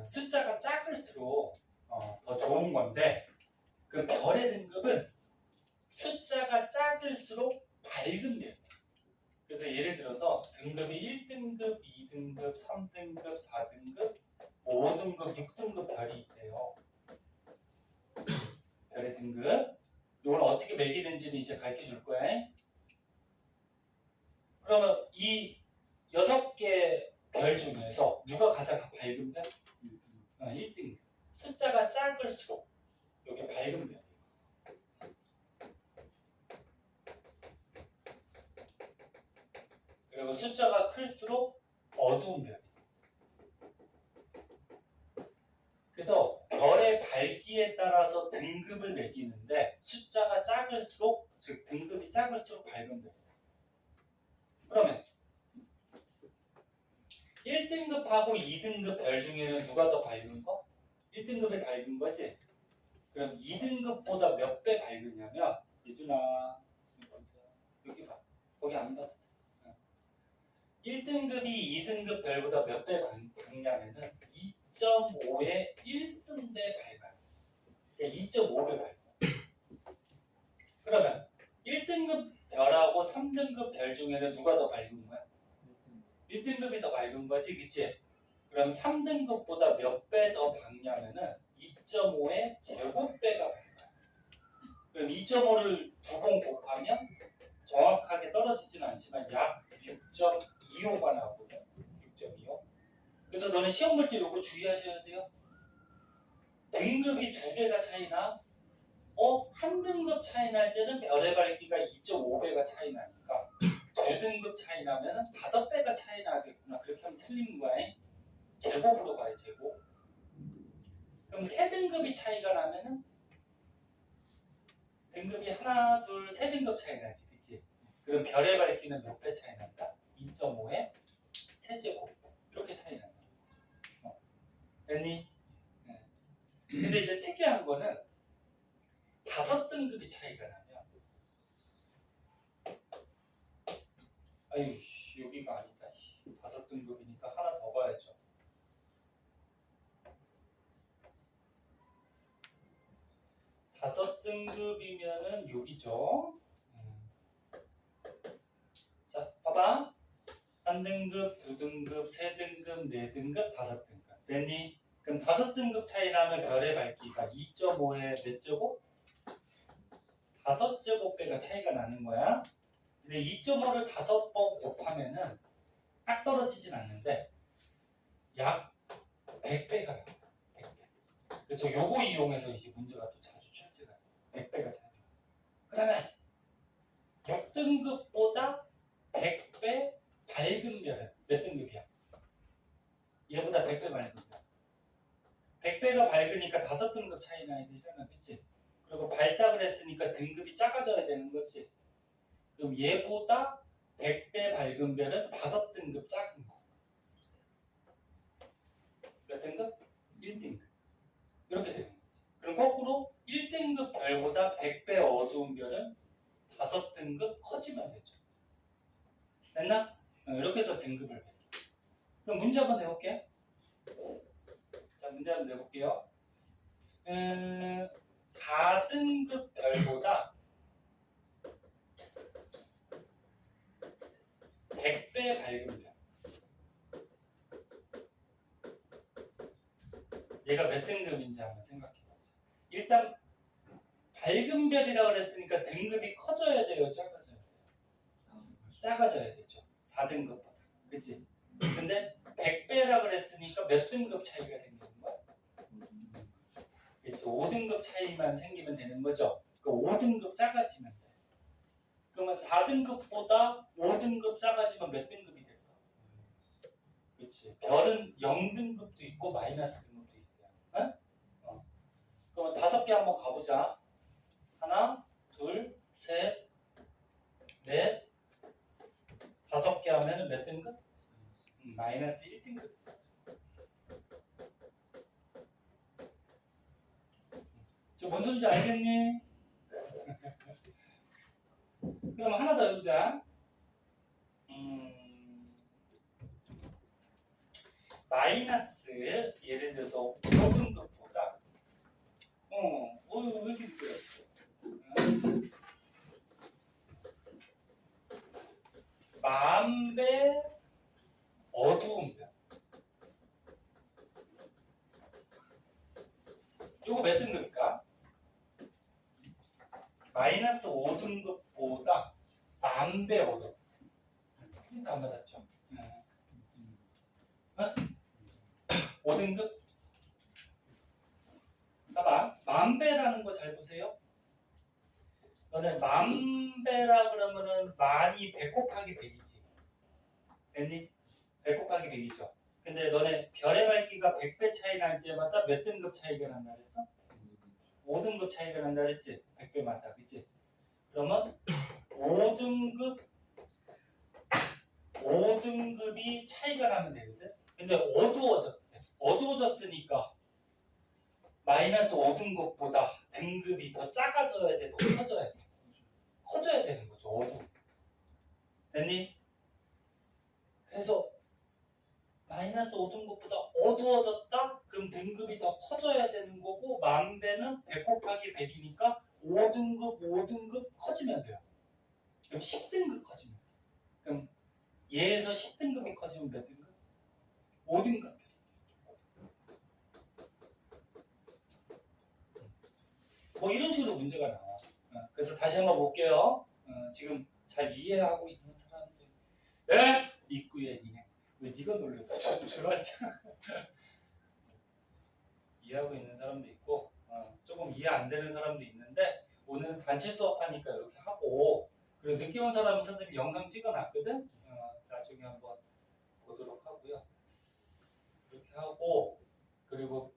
숫자가 작을수록 더 좋은 건데 그 별의 등급은 숫자가 작을수록 밝은 별이에요. 그래서 예를 들어서 등급이 1등급, 2등급, 3등급, 4등급, 5등급, 6등급 별이 있대요. 별의 등급. 이걸 어떻게 매기는지는 이제 가르쳐 줄 거야. 그러면 이 6개 별 중에서 누가 가장 밝은 별? 1등급. 숫자가 작을수록 이게 밝은 별. 그리고 숫자가 클수록 어두운 별. 그래서 별의 밝기에 따라서 등급을 매기는데 숫자가 작을수록, 즉 등급이 작을수록 밝은 별이다. 그러면 1등급하고 2등급 별 중에는 누가 더 밝은 거? 1등급이 밝은 거지? 그럼 2등급보다 몇 배 밝으냐면 예준아 여기 봐. 거기 안 봐도 돼. 1등급이 2등급 별보다 몇 배 밝냐면은 2.5의 1승배 밝아요. 그러니까 2.5배 밝아요. 그러면 1등급 별하고 3등급 별 중에는 누가 더 밝은 거야? 1등급이 더 밝은 거지, 그치? 그럼 3등급보다 몇 배 더 밝냐면은 2.5의 제곱배가 밝아요. 그럼 2.5를 두 번 곱하면 정확하게 떨어지진 않지만 약 6.25가 나오거든. 6.25. 그래서 너는 시험 볼 때 이거 주의하셔야 돼요. 등급이 두 개가 차이나, 한 등급 차이 날 때는 별의 밝기가 2.5배가 차이 나니까 두 등급 차이 나면은 5배가 차이 나겠구나. 그렇게 하면 틀리는 거야. 제곱으로 가요, 제곱. 그럼 세 등급이 차이가 나면은 등급이 하나, 둘, 세 등급 차이 나지, 그치? 그럼 별의 밝기는 몇 배 차이 난다? 2.5의 세제곱. 이렇게 차이 난다. 됐니? 네. 근데 이제 특이한 거는 5등급이 차이가 나면, 아유, 여기가 아니다. 5등급이니까 하나 더 봐야죠. 5등급이면은 여기죠. 자, 봐봐. 1등급, 2등급, 3등급, 4등급, 5등급. 됐니? 그럼 5등급 차이 나면 별의 밝기가 2.5의 몇 제곱? 5제곱배가 차이가 나는 거야. 근데 2.5를 5번 곱하면은 딱 떨어지진 않는데 약 100배가 나와요. 100배. 그래서 요거 이용해서 이제 문제가 또 자주 출제가 돼요. 100배가 차이 나요. 그러면 6등급보다 100배 밝은 별은 몇 등급이야? 얘보다 100배 밝은 별. 100배가 밝으니까 5등급 차이 나야 되잖아. 그치? 그리고 밝다 그랬으니까 등급이 작아져야 되는 거지. 그럼 얘보다 100배 밝은 별은 5등급 작은 거. 몇 등급? 1등급. 이렇게 되는 거지. 그럼 거꾸로 1등급 별보다 100배 어두운 별은 5등급 커지면 되죠. 됐나? 이렇게 해서 등급을 매겨. 그럼 문제 한번 내볼게. 자, 문제 한번 내볼게요. 4등급 별보다 100배 밝은 별. 얘가 몇 등급인지 한번 생각해보자. 일단 밝은 별이라고 그랬으니까 등급이 커져야 돼요? 작아져야 돼요? 작아져야 되죠. 4등급보다. 그치? 근데 100배라고 그랬으니까 몇 등급 차이가 생기는 거야? 그치? 5등급 차이만 생기면 되는 거죠. 그 5등급 작아지면 돼. 그러면 4등급보다 5등급 작아지면 몇 등급이 될까? 그치? 별은 0등급도 있고 마이너스 등급도 있어요. 그러면 5개 한번 가보자. 하나, 둘, 셋, 넷, 5개 하면 마이너스 1등급. 저 뭔 소리인지 알겠니? 그럼 하나 더 해보자. 마이너스 예를 들어서 5등급보다 왜 이렇게 느껴졌어? 만배 어두운 별. 요거 몇 등급일까? 마이너스 5등급보다 만배 어두워. 힌트 안 받았죠? 5등급? 봐봐. 만배라는 거 잘 보세요. 너네 만배라 그러면은 만이 100 곱하기 100이지. 됐니? 100 곱하기 100이죠. 근데 너네 별의 밝기가 100배 차이 날 때마다 몇 등급 차이가 난다 그랬어? 5등급 차이가 난다 그랬지? 100배마다. 그치? 그러면 5등급이 차이가 나면 되거든? 근데 어두워졌대. 어두워졌으니까 마이너스 5등급보다 등급이 더 작아져야 돼? 더 커져야 돼? 커져야 되는 거죠. 어두워. 됐니? 그래서 마이너스 5등급보다 어두워졌다? 그럼 등급이 더 커져야 되는 거고 만배는 100 곱하기 100이니까 5등급 커지면 돼요. 그럼 10등급 커지면 돼요. 그럼 얘에서 10등급이 커지면 몇 등급? 5등급. 뭐 이런 식으로 문제가 나와. 그래서 다시 한번 볼게요. 지금 잘 이해하고 있는 사람들. 네? 입구에 니네. 왜 네가 놀랬어? 줄었잖아. 이해하고 있는 사람도 있고 조금 이해 안 되는 사람도 있는데 오늘은 단체 수업하니까 이렇게 하고 그리고 늦게 온 사람은 선생님이 영상 찍어놨거든. 나중에 한번 보도록 하고요. 이렇게 하고 그리고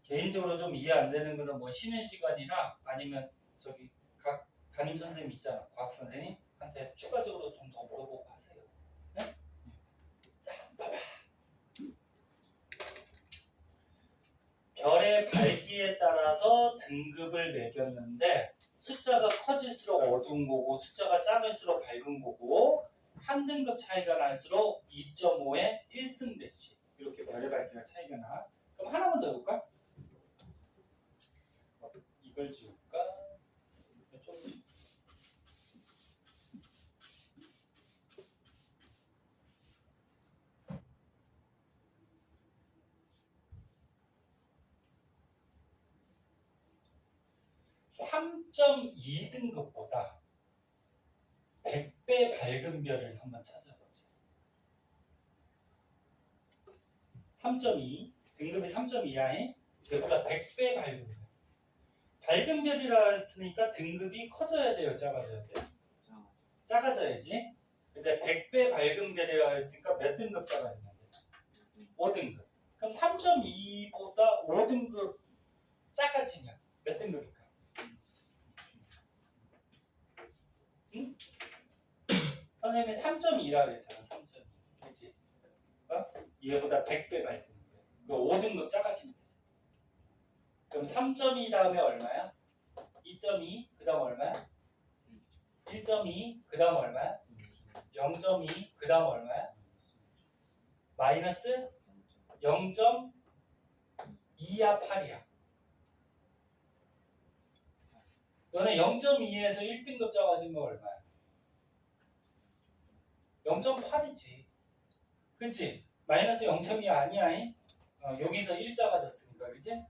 개인적으로 좀 이해 안 되는 거는 뭐 쉬는 시간이나 아니면 저기 각 담임 선생님 있잖아. 과학 선생님한테 추가적으로 좀 더 물어보고 하세요. 네? 자, 봐봐. 별의 밝기에 따라서 등급을 매겼는데 숫자가 커질수록 어두운 거고 숫자가 작을수록 밝은 거고 한 등급 차이가 날수록 2.5에 1승배씩 이렇게 별의 밝기가 차이가 나. 그럼 하나만 더 해볼까? 이걸 지울까? 좀 3.2등급보다 100배 밝은 별을 한번 찾아보자. 3.2 등급이 3.2야에 걔보다 100배 밝은 별. 밝은 별이라 했으니까 등급이 커져야 돼요? 작아져야 돼요? 작아져야지. 근데 100배 밝은 별이라 했으니까 몇 등급 작아지면 돼요? 5등급. 그럼 3.2보다 5등급 작아지면 몇 등급일까? 응? 선생님이 3.2라 그랬잖아. 3.2. 그치? 얘보다 100배 밝은 별. 그 5등급 작아지면 되지. 그럼 3.2 다음에 얼마야? 2.2 그 다음 얼마야? 1.2 그 다음 얼마야? 0.2 그 다음 얼마야? 마이너스 0.2야 8이야. 너네 0.2에서 1등급 작아지면 얼마야? 0.8이지. 그치? 마이너스 0.2 아니야? 여기서 1 작아졌으니까 그치?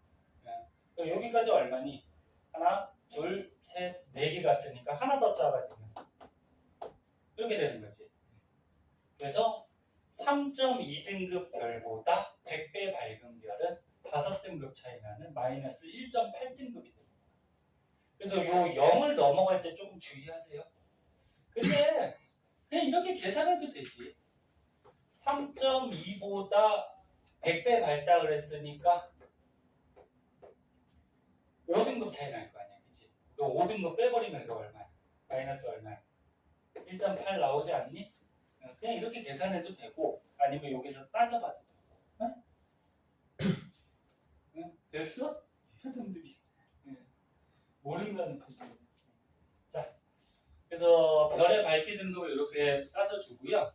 그럼 여기까지 얼마니? 하나, 둘, 셋, 네 개 갔으니까 하나 더 작아지면 이렇게 되는 거지. 그래서 3.2등급 별보다 100배 밝은 별은 5등급 차이 나는 마이너스 1.8등급이 됩니다. 그래서 요 0을 넘어갈 때 조금 주의하세요. 근데 그냥 이렇게 계산해도 되지. 3.2보다 100배 밝다 그랬으니까 5등급 차이 날 거 아니야. 그치? 그 5등급 빼버리면 이거 얼마야? 마이너스 얼마야? 1.8 나오지 않니? 그냥 이렇게 계산해도 되고 아니면 여기서 따져봐도 돼. 응? 응? 됐어? 표정들이 모른다는 표정. 자, 그래서 별의 밝기 등급을 이렇게 따져주고요.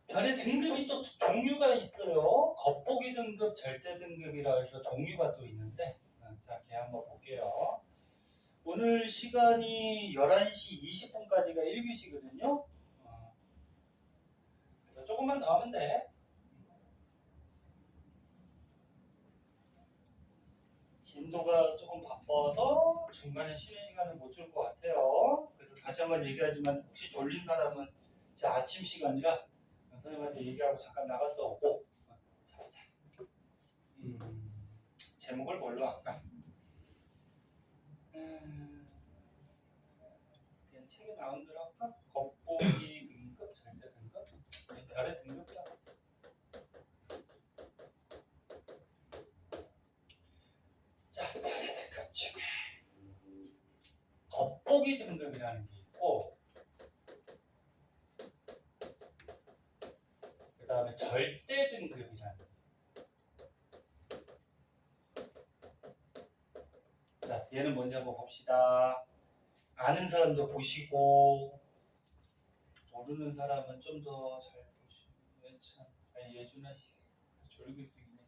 별의 등급이 또 종류가 있어요. 겉보기 등급, 절대 등급이라 해서 종류가 또 있는데, 자, 걔 한번 볼게요. 오늘 시간이 11시 20분까지가 1교시거든요. 그래서 조금만 더 하면 돼. 진도가 조금 바빠서 중간에 쉬는 시간을 못 줄 것 같아요. 그래서 다시 한번 얘기하지만 혹시 졸린 사람은 제 아침 시간이라 선생님한테 얘기하고 잠깐 나갔다 오고. 자, 제목을 뭘로 할까? 그냥 책에 나온 대로 할까? 겉보기 등급, 절대 등급? 별의 등급이라고 하지. 자, 별의 등급 중에 겉보기 등급이라는 게 있고, 그 다음에 절대 등급이라는 게 있어요. 자, 얘는 먼저 한번 봅시다. 아는 사람도 보시고, 모르는 사람은 좀 더 잘 보시고. 참, 예준아 씨 졸고 쓰기네.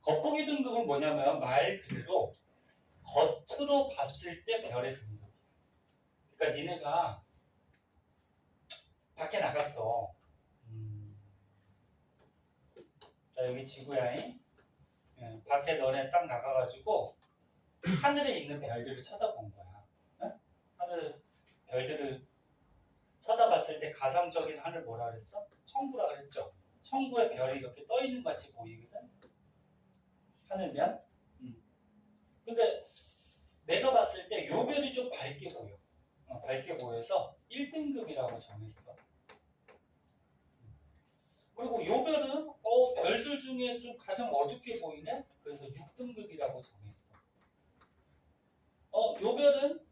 겉보기 등급은 뭐냐면 말 그대로 겉으로 봤을 때 별의 등급. 그러니까 니네가 밖에 나갔어. 자, 여기 지구야잉. 밖에 너네 딱 나가가지고 하늘에 있는 별들을 쳐다본 거야. 하늘 별들을 쳐다봤을 때 가상적인 하늘 뭐라 그랬어? 청구라 그랬죠. 청구에 별이 이렇게 떠 있는 것 같이 보이거든. 하늘면. 근데 내가 봤을 때 요 별이 좀 밝게 보여. 밝게 보여서 1등급이라고 정했어. 그리고 요 별은 별들 중에 좀 가장 어둡게 보이네. 그래서 6등급이라고 정했어. 요 별은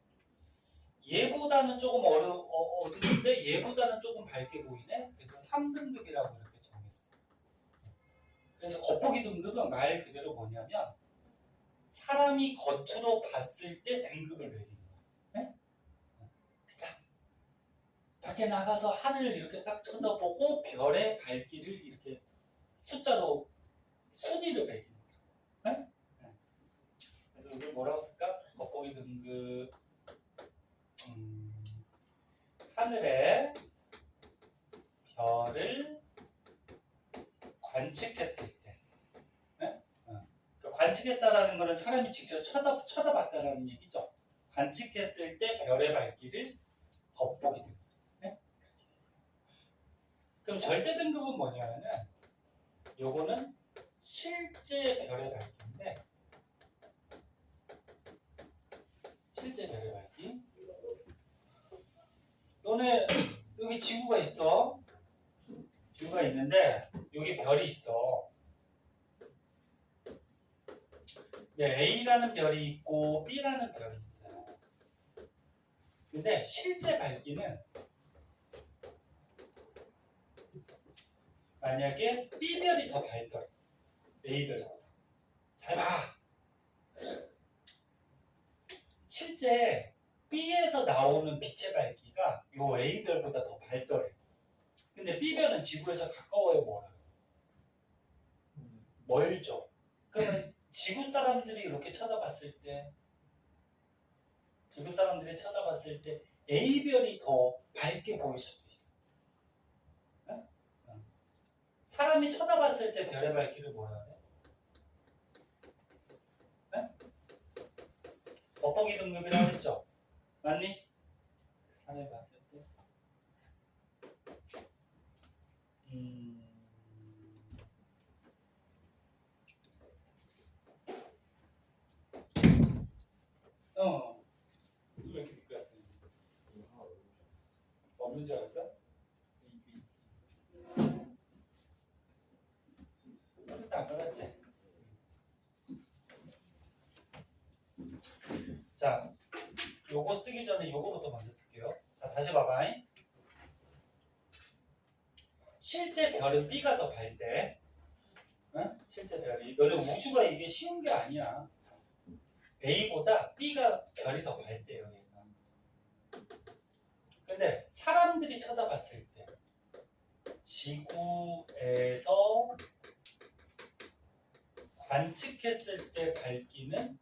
얘보다는 조금 어두운데 얘보다는 조금 밝게 보이네. 그래서 3등급이라고 이렇게 정했어. 그래서 겉보기 등급은 말 그대로 뭐냐면 사람이 겉으로 봤을 때 등급을 매기는 거야. 네? 그러니까 밖에 나가서 하늘을 이렇게 딱 쳐다보고 별의 밝기를 이렇게 숫자로 순위를 매기는 거야. 네? 그래서 이걸 뭐라고 쓸까? 겉보기 등급 하늘에 별을 관측했을 때, 네? 관측했다라는 것은 사람이 직접 쳐다봤다라는 얘기죠. 관측했을 때 별의 밝기를 겉보기 등급. 네? 그럼 절대 등급은 뭐냐면은 요거는 실제 별의 밝기인데, 실제 별의 밝기. 너네 여기 지구가 있어. 지구가 있는데 여기 별이 있어. A라는 별이 있고 B라는 별이 있어요. 근데 실제 밝기는 만약에 B별이 더 밝더라. A별보다. 잘 봐. 실제 B에서 나오는 빛의 밝기가 요 A별보다 더 밝더래. 근데 B별은 지구에서 가까워요, 멀어요? 멀죠. 그러면 지구 사람들이 이렇게 쳐다봤을 때 A별이 더 밝게 보일 수도 있어. 네? 사람이 쳐다봤을 때 별의 밝기를 뭐라 그래? 네? 겉보기 등급이라고 했죠? 맞니? 사람이 봤을 때 왜 이렇게 늦게 왔어? 없는 줄 알았어? 일단 안 받았지? 자, 요거 쓰기 전에 요거부터 먼저 쓸게요. 자, 다시 봐봐. 실제 별은 B가 더 밝대. 응? 실제 별이. 너네 우주가 이게 쉬운 게 아니야. A보다 B가 별이 더 밝대요. 얘가. 근데 사람들이 쳐다봤을 때 지구에서 관측했을 때 밝기는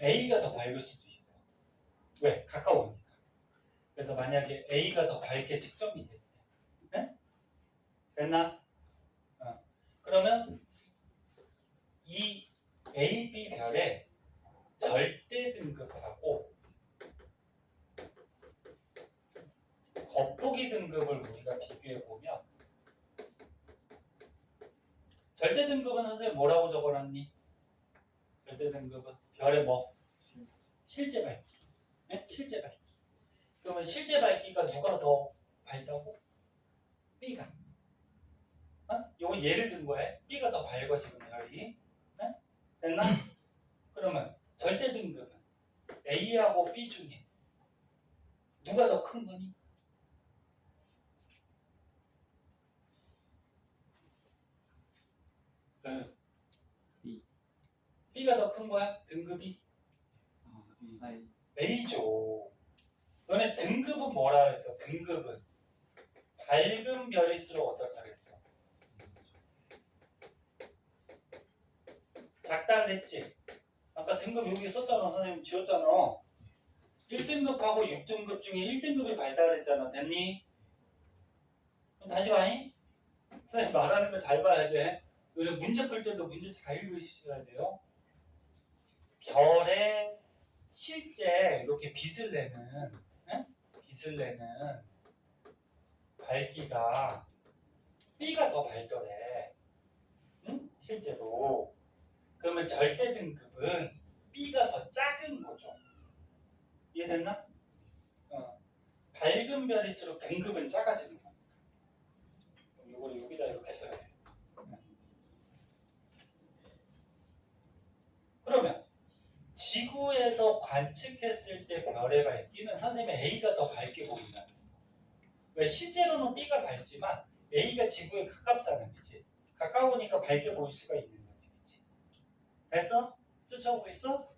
A가 더 밝을 수도 있어. 왜? 가까우니까. 그래서 만약에 A가 더 밝게 측정이 됐대. 네? 됐나? 그러면 이 A, B 별의 절대 등급하고 겉보기 등급을 우리가 비교해 보면 절대 등급은 선생님 뭐라고 적어놨니? 절대 등급은 별의 뭐? 실제 밝기. 네? 실제 밝기. 그러면 실제 밝기가 누가 더 밝다고? B가. 요거 예를 든 거야. B가 더 밝아 지금 별이. 네? 됐나? 그러면 절대 등급은 A하고 B 중에 누가 더 큰 거니? B가 더 큰 거야? 등급이? A죠. 너네 등급은 뭐라 그랬어? 등급은 밝은 별일수록 어떨까 그랬어? 작다 그랬지? 아까 등급 여기 썼잖아. 선생님 지웠잖아. 1등급하고 6등급 중에 1등급이 밝다 그랬잖아. 됐니? 그럼 다시 봐잉? 선생님 말하는 거 잘 봐야 돼. 우리 문제 풀 때도 문제 잘 읽으셔야 돼요. 별의 실제 이렇게 빛을 내는 빛을 내는 밝기가 B가 더 밝더래. 응? 실제로. 그러면 절대 등급은 B가 더 작은 거죠. 이해됐나? 밝은 별일수록 등급은 작아지는 거니까. 이거를 여기다 이렇게 써야 돼. 그러면 지구에서 관측했을 때 별의 밝기는 선생님의 A가 더 밝게 보인다 그랬어. 왜? 실제로는 B가 밝지만 A가 지구에 가깝잖아. 그치? 가까우니까 밝게 보일 수가 있는 거지. 그치? 됐어? 쫓아오고 있어?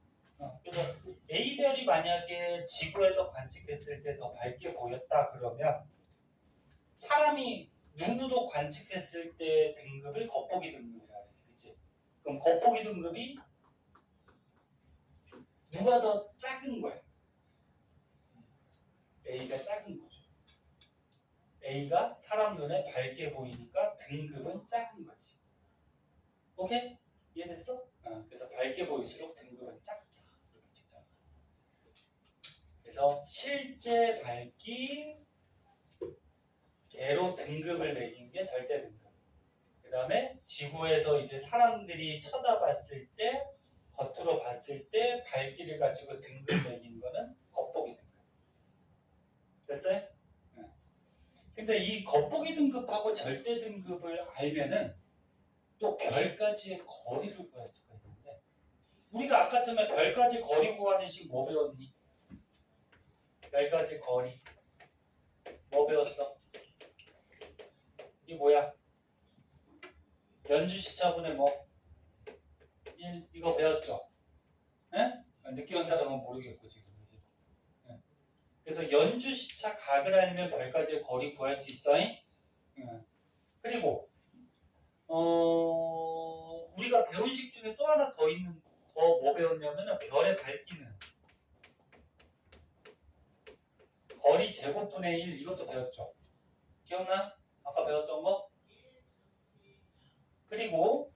그래서 A별이 만약에 지구에서 관측했을 때 더 밝게 보였다 그러면 사람이 눈으로 관측했을 때 등급을 겉보기 등급이라 그러지. 그치? 그럼 겉보기 등급이 누가 더 작은 거야? A가 작은 거죠. A가 사람 눈에 밝게 보이니까 등급은 작은 거지. 오케이? 이해됐어? 그래서 밝게 보일수록 등급은 작게 이렇게 찍잖아. 그래서 실제 밝기 개로 등급을 매긴 게 절대 등급. 그 다음에 지구에서 이제 사람들이 쳐다봤을 때 겉으로 봤을 때 밝기를 가지고 등급 매긴 거는 겉보기 등급. 됐어요? 근데 이 겉보기 등급하고 절대 등급을 알면은 또 별까지의 거리를 구할 수가 있는데 우리가 아까 전에 별까지 거리 구하는 식 뭐 배웠니? 별까지 거리 뭐 배웠어? 이 뭐야? 연주시차분의 뭐? 1 이거 배웠죠? 에? 늦게 온 사람은 모르겠고 지금 그치? 그래서 연주시차 각을 알면 별까지의 거리 구할 수 있어. 그리고 우리가 배운 식 중에 또 하나 더 있는 더 뭐 배웠냐면 별의 밝기는 거리 제곱분의 1 이것도 배웠죠. 기억나? 아까 배웠던 거? 그리고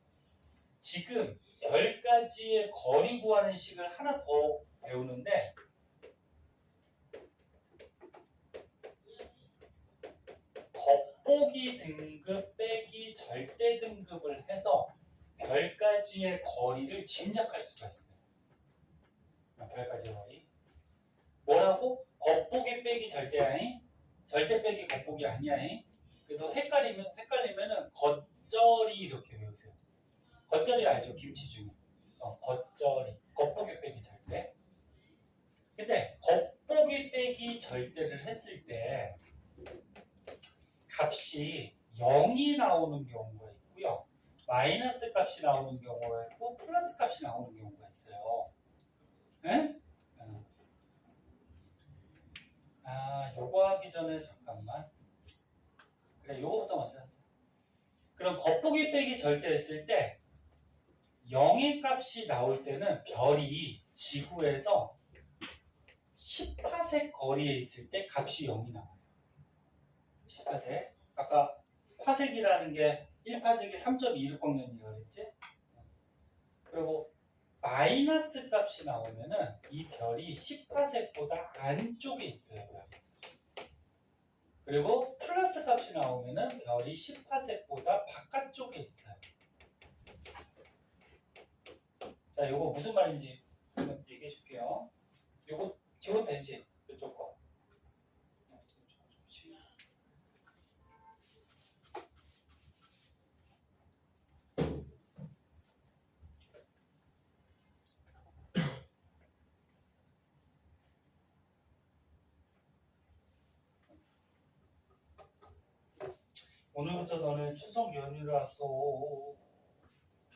지금 별까지의 거리 구하는 식을 하나 더 배우는데 겉보기 등급 빼기 절대 등급을 해서 별까지의 거리를 짐작할 수가 있어요. 별까지의 거리. 뭐라고? 겉보기 빼기 절대야. 절대 빼기 겉보기 아니야. 그래서 헷갈리면은 겉절이 이렇게 외우세요. 겉절이 알죠? 김치 중에. 겉절이. 겉보기 빼기 절대. 근데 겉보기 빼기 절대를 했을 때 값이 0이 나오는 경우가 있고요. 마이너스 값이 나오는 경우가 있고 플러스 값이 나오는 경우가 있어요. 네? 요거 하기 전에 잠깐만. 그래, 요거부터 먼저 하자. 그럼 겉보기 빼기 절대 했을 때 0의 값이 나올 때는 별이 지구에서 10파섹 거리에 있을 때 값이 0이 나와요. 10파섹. 아까 파섹이라는 게 1파섹이 3.26광년이라고 그랬지? 그리고 마이너스 값이 나오면은 이 별이 10파섹보다 안쪽에 있어요. 별이. 그리고 플러스 값이 나오면은 별이 10파섹보다 바깥쪽에 있어요. 자, 요거 무슨 말인지 한번 얘기해 줄게요. 요거 지워도 되지? 이쪽 거. 오늘부터 너는 추석 연휴라서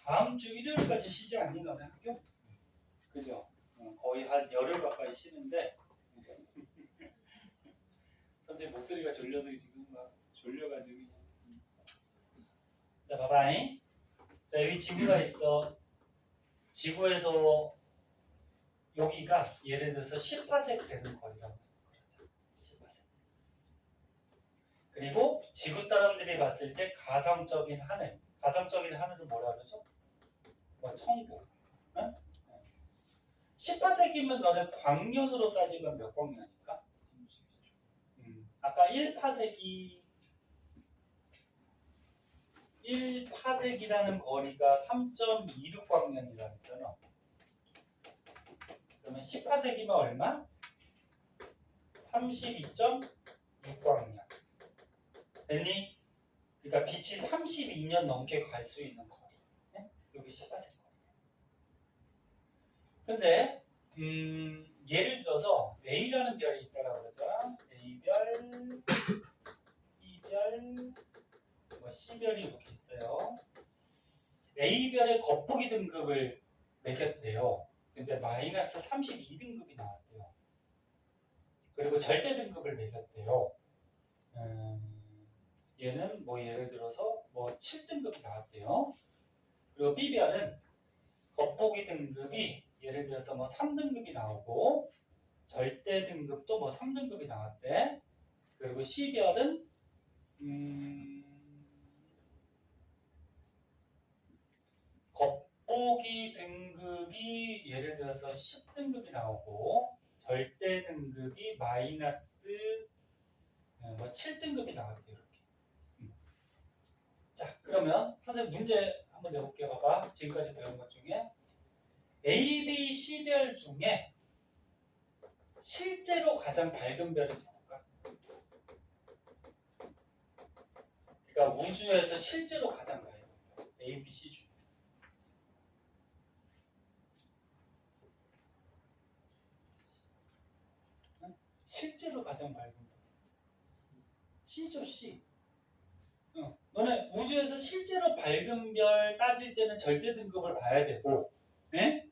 다음 주 일요일까지 쉬지 않니 너네 학교? 그죠? 거의 한 열흘 가까이 쉬는데 선생님 목소리가 졸려서 지금 막 졸려가지고. 자, 봐봐잉. 자, 여기 지구가 있어. 지구에서 여기가 예를 들어서 10파섹 되는 거리라고 그러자. 10파섹. 그리고 지구 사람들이 봤을 때 가상적인 하늘. 가상적인 하늘은 뭐라 그러죠? 뭐 천국. 응? 18세기면 너네 광년으로 따지면 몇 광년일까? 아까 1파섹이라는 거리가 3.26광년이라고 했잖아. 그러면 18세기면 얼마? 32.6광년. 됐니? 그러니까 빛이 32년 넘게 갈 수 있는 거리. 네? 여기 18세기. 근데 예를 들어서 A라는 별이 있다라고 그러잖아. A별, B별, 뭐 C별이 이렇게 있어요. A별의 겉보기 등급을 매겼대요. 근데 마이너스 32등급이 나왔대요. 그리고 절대 등급을 매겼대요. 얘는 뭐 예를 들어서 뭐 7등급이 나왔대요. 그리고 B별은 겉보기 등급이 예를 들어서 뭐 3등급이 나오고 절대 등급도 뭐 3등급이 나왔대. 그리고 C별은 겉보기 등급이 예를 들어서 10등급이 나오고 절대 등급이 마이너스 뭐 7등급이 나왔대. 이렇게. 자, 그러면 선생님 문제 한번 내볼게요. 봐봐. 지금까지 배운 것 중에 A, B, C별 중에 실제로 가장 밝은 별이 누굴까? 그러니까 우주에서 실제로 가장 밝은 별. A, B, C 중. 실제로 가장 밝은 별. C죠, C. 너네 우주에서 실제로 밝은 별 따질 때는 절대 등급을 봐야 되고, 네?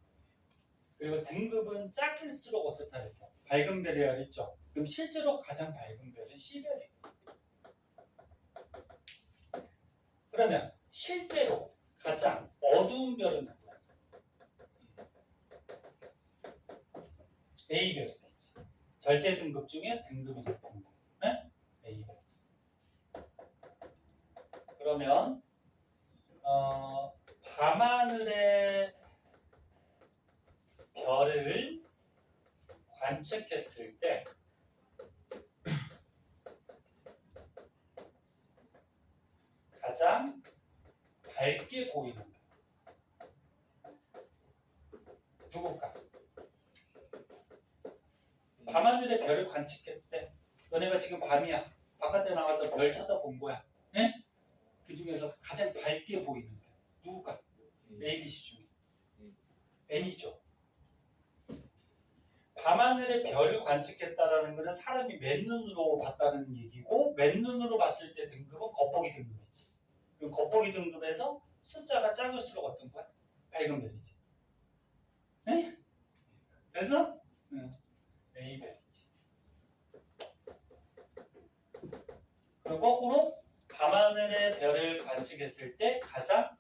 그리고 등급은 작을수록 어떻다 했어? 밝은 별이라 했죠. 그럼 실제로 가장 밝은 별은 C별이에요. 그러면 실제로 가장 어두운 별은 누구야? A별이지. 절대 등급 중에 등급이 높은 거. 네? A별. 그러면 밤하늘의 별을 관측했을 때 가장 밝게 보이는 별 누굴까? 밤하늘의 별을 관측했대. 너네가 지금 밤이야. 바깥에 나가서 별 쳐다본 거야. 네? 그 중에서 가장 밝게 보이는 별 누굴까? A, B, C 중에 N이죠. 밤하늘의 별을 관측했다라는 것은 사람이 맨눈으로 봤다는 얘기고, 맨눈으로 봤을 때 등급은 겉보기 등급이지. 그럼 겉보기 등급에서 숫자가 작을수록 어떤 거야? 밝은 별이지. 네? 그래서 A별이지. 그럼 거꾸로 밤하늘의 별을 관측했을 때 가장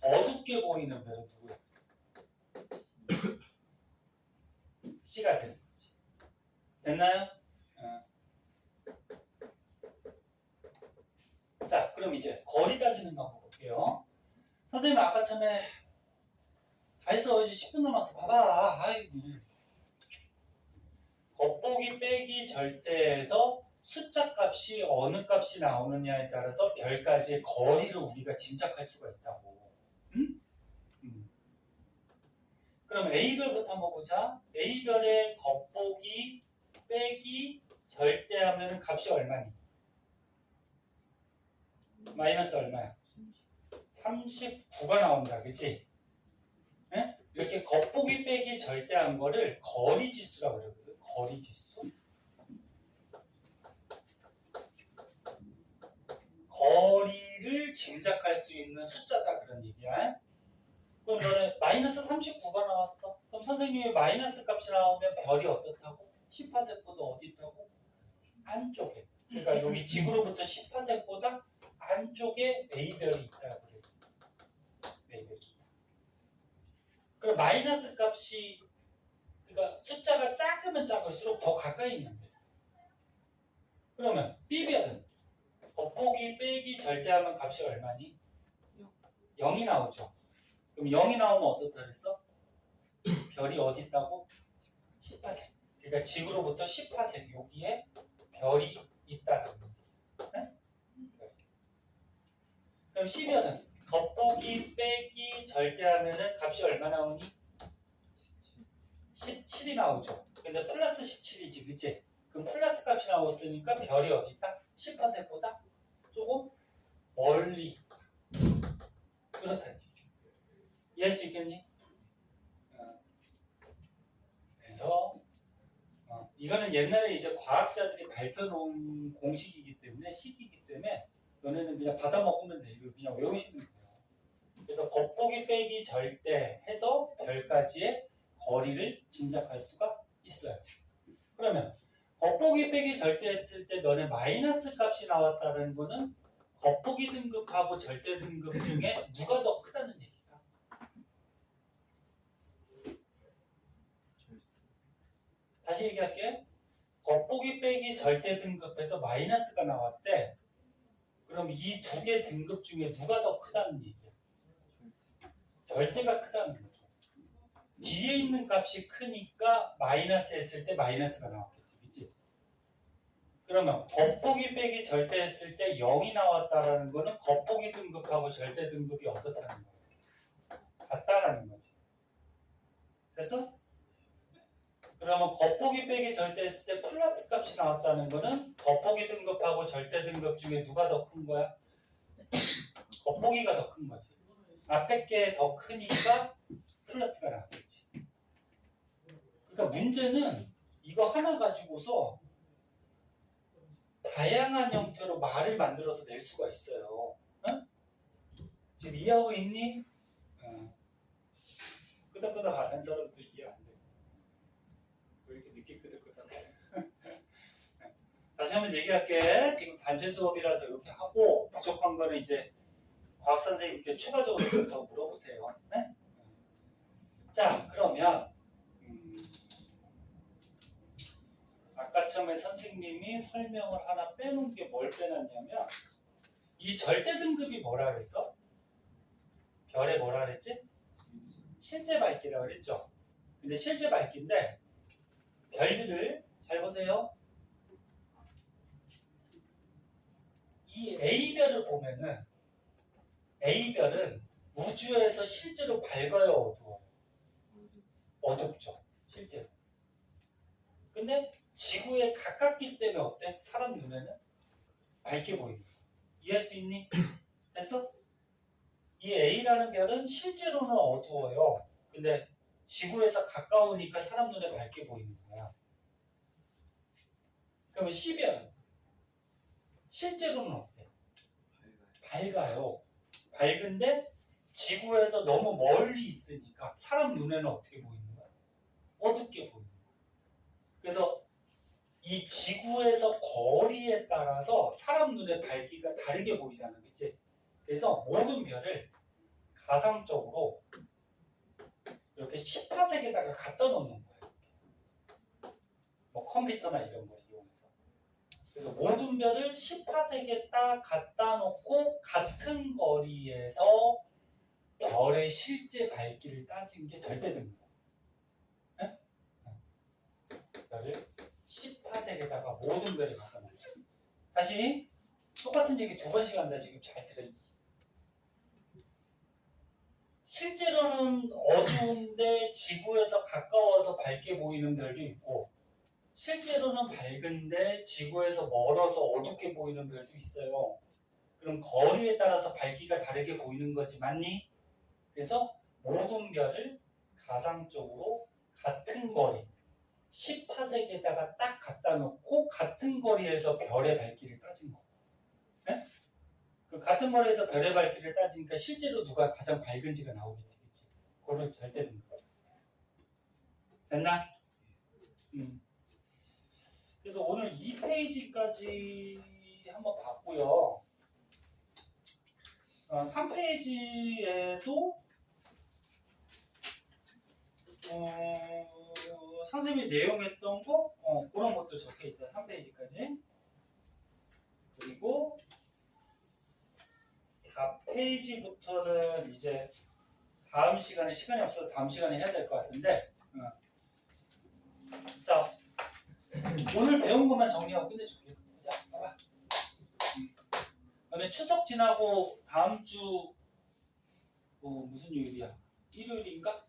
어둡게 보이는 별은 누구야? C가 되는 거지. 됐나요? 자, 그럼 이제 거리 따지는 방법 볼게요. 선생님 아까 전에 다 했어. 이제 10분 남았어. 봐봐. 아이고. 겉보기 빼기 절대에서 숫자 값이 어느 값이 나오느냐에 따라서 별까지의 거리를 우리가 짐작할 수가 있다고. 응? 그럼 A별부터 한번 보자. A별의 겉보기 빼기 절대하면 값이 얼마니? 마이너스 얼마야? 39가 나온다. 그치? 네? 이렇게 겉보기 빼기 절대한 거를 거리지수라고 그러거든. 거리지수. 거리를 짐작할 수 있는 숫자다 그런 얘기야. 그럼 너는 마이너스 39가 나왔어. 그럼 선생님이 마이너스 값이 나오면 별이 어떻다고? 10파세보다 어디 있다고? 안쪽에. 그러니까 여기 지구로부터 10파세보다 안쪽에 A별이 있다고 그래. A별이 있다. 그럼 마이너스 값이 그러니까 숫자가 작으면 작을수록 더 가까이 있는 거야. 그러면 B별은 겉보기 빼기 절대하면 값이 얼마니? 0이 나오죠. 그럼 0이 나오면 어떻다 그랬어? 별이 어디 있다고? 10파세. 그러니까 지구로부터 10파세 여기에 별이 있다라는 거예요. 네? 그럼 C별은 겉보기 빼기 절대하면은 값이 얼마 나오니? 17이 나오죠. 근데 플러스 17이지, 그치? 그럼 플러스 값이 나왔으니까 별이 어디 있다? 10파세보다 조금 멀리 그렇다는 얘기죠. 이해할 수 있겠니? 그래서 이거는 옛날에 이제 과학자들이 밝혀놓은 공식이기 때문에 식이기 때문에 너네는 그냥 받아 먹으면 돼. 이거 그냥 외우시면 돼요. 그래서 겉보기 빼기 절대 해서 별까지의 거리를 짐작할 수가 있어요. 그러면 겉보기 빼기 절대 했을 때 너네 마이너스 값이 나왔다는 거는 겉보기 등급하고 절대 등급 중에 누가 더 크다는 얘기가? 다시 얘기할게. 겉보기 빼기 절대 등급에서 마이너스가 나왔대. 그럼 이 두 개 등급 중에 누가 더 크다는 얘기야? 절대가 크다는 거죠. 뒤에 있는 값이 크니까 마이너스 했을 때 마이너스가 나왔겠지. 그치? 그러면 겉보기 빼기 절대 했을 때 0이 나왔다라는 거는 겉보기 등급하고 절대 등급이 어떻다는 거야? 같다라는 거지. 됐어? 그러면 겉보기 빼기 절대 했을 때 플러스 값이 나왔다는 거는 겉보기 등급하고 절대 등급 중에 누가 더 큰 거야? 겉보기가 더 큰 거지. 앞에 게 더 크니까 플러스가 나왔겠지. 그러니까 문제는 이거 하나 가지고서 다양한 형태로 말을 만들어서 낼 수가 있어요. 응? 지금 이해하고 있니? 끄덕끄덕 하는 사람도 이해 안 돼. 왜 이렇게 늦게 끄덕끄덕해? 다시 한번 얘기할게. 지금 단체 수업이라서 이렇게 하고 부족한 거는 이제 과학 선생님께 추가적으로 더 물어보세요. 네? 자, 그러면 아까 처음에 선생님이 설명을 하나 빼놓은 게 뭘 빼놨냐면 이 절대 등급이 뭐라 그랬어? 별에 뭐라 그랬지? 실제 밝기라고 그랬죠. 근데 실제 밝기인데 별들을 잘 보세요. 이 A별을 보면은 A별은 우주에서 실제로 밝아요, 어두워요? 어둡죠, 실제로. 근데 지구에 가깝기 때문에 어때? 사람 눈에는 밝게 보입니다. 이해할 수 있니? 됐어? 이 A라는 별은 실제로는 어두워요. 근데 지구에서 가까우니까 사람 눈에 밝게 보이는 거야. 그러면 C별은 실제로는 어때? 밝아요. 밝은데 지구에서 너무 멀리 있으니까 사람 눈에는 어떻게 보이는 거야? 어둡게 보이는 거야. 그래서 이 지구에서 거리에 따라서 사람 눈의 밝기가 다르게 보이잖아, 그치? 그래서 모든 별을 가상적으로 이렇게 10파섹에다가 갖다 놓는 거예요. 뭐 컴퓨터나 이런 걸 이용해서. 그래서 모든 별을 10파섹에 딱 갖다 놓고 같은 거리에서 별의 실제 밝기를 따진 게 절대등급. 네? 별을 10파섹에다가 모든 별을 갖다 놓죠. 다시 똑같은 얘기 두 번씩 한다. 지금 잘 들어. 실제로는 어두운데 지구에서 가까워서 밝게 보이는 별도 있고 실제로는 밝은데 지구에서 멀어서 어둡게 보이는 별도 있어요. 그럼 거리에 따라서 밝기가 다르게 보이는 거지, 맞니? 그래서 모든 별을 가상적으로 같은 거리 10파섹에다가 딱 갖다 놓고 같은 거리에서 별의 밝기를 따진 거. 네? 그 같은 거리에서 별의 밝기를 따지니까 실제로 누가 가장 밝은지가 나오겠지, 그치? 그걸 절대등급. 됐나? 그래서 오늘 2페이지까지 한번 봤고요. 3페이지에도 선생님이 내용했던 거 그런 것들 적혀 있다. 3페이지까지. 그리고 4페이지부터는 이제 다음 시간에 시간이 없어서 다음 시간에 해야 될 것 같은데 자 오늘 배운 것만 정리하고 끝내줄게. 자 봐봐. 그다음에 추석 지나고 다음 주 무슨 요일이야? 일요일인가?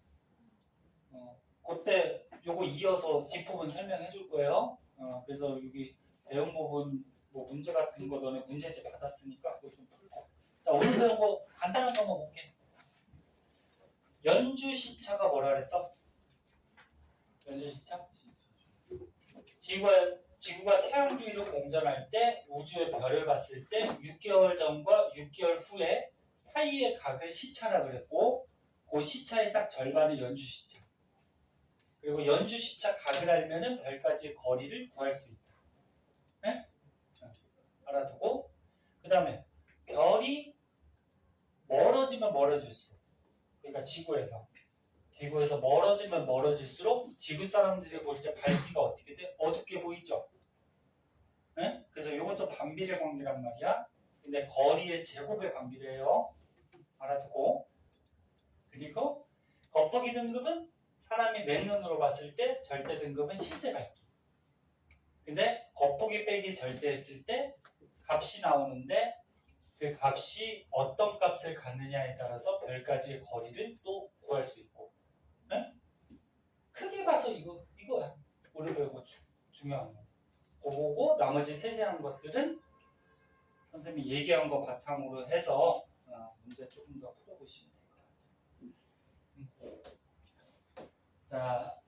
그때 요거 이어서 뒷부분 설명해 줄 거예요. 그래서 여기 배운 부분 뭐 문제 같은 거 너네 문제집 받았으니까 그거 좀 풀고. 자 오늘 배운 거 간단한 거 한번 볼게. 연주시차가 뭐라 그랬어? 연주시차? 지구가 태양 주위로 공전할 때 우주의 별을 봤을 때 6개월 전과 6개월 후에 사이의 각을 시차라 그랬고 그 시차의 딱 절반을 연주시차. 그리고 연주시차 각을 알면은 별까지의 거리를 구할 수 있다. 네? 알아두고 그 다음에 별이 멀어지면 멀어질수록 그러니까 지구에서 멀어지면 멀어질수록 지구 사람들이 볼 때 밝기가 어떻게 돼? 어둡게 보이죠? 네? 그래서 이것도 반비례 관계란 말이야. 근데 거리의 제곱의 반비례예요. 알아두고 그리고 겉보기 등급은 사람이 맨눈으로 봤을 때 절대 등급은 실제 밝기. 근데 겉보기 빼기 절대 했을 때 값이 나오는데 그 값이 어떤 값을 갖느냐에 따라서 별까지의 거리를 또 구할 수 있고. 네? 크게 봐서 이거야. 오늘 배우고 중요한 거. 그거 보고 나머지 세세한 것들은 선생님이 얘기한 거 바탕으로 해서 문제 조금 더 풀어보시면 될 것 같아요. 자.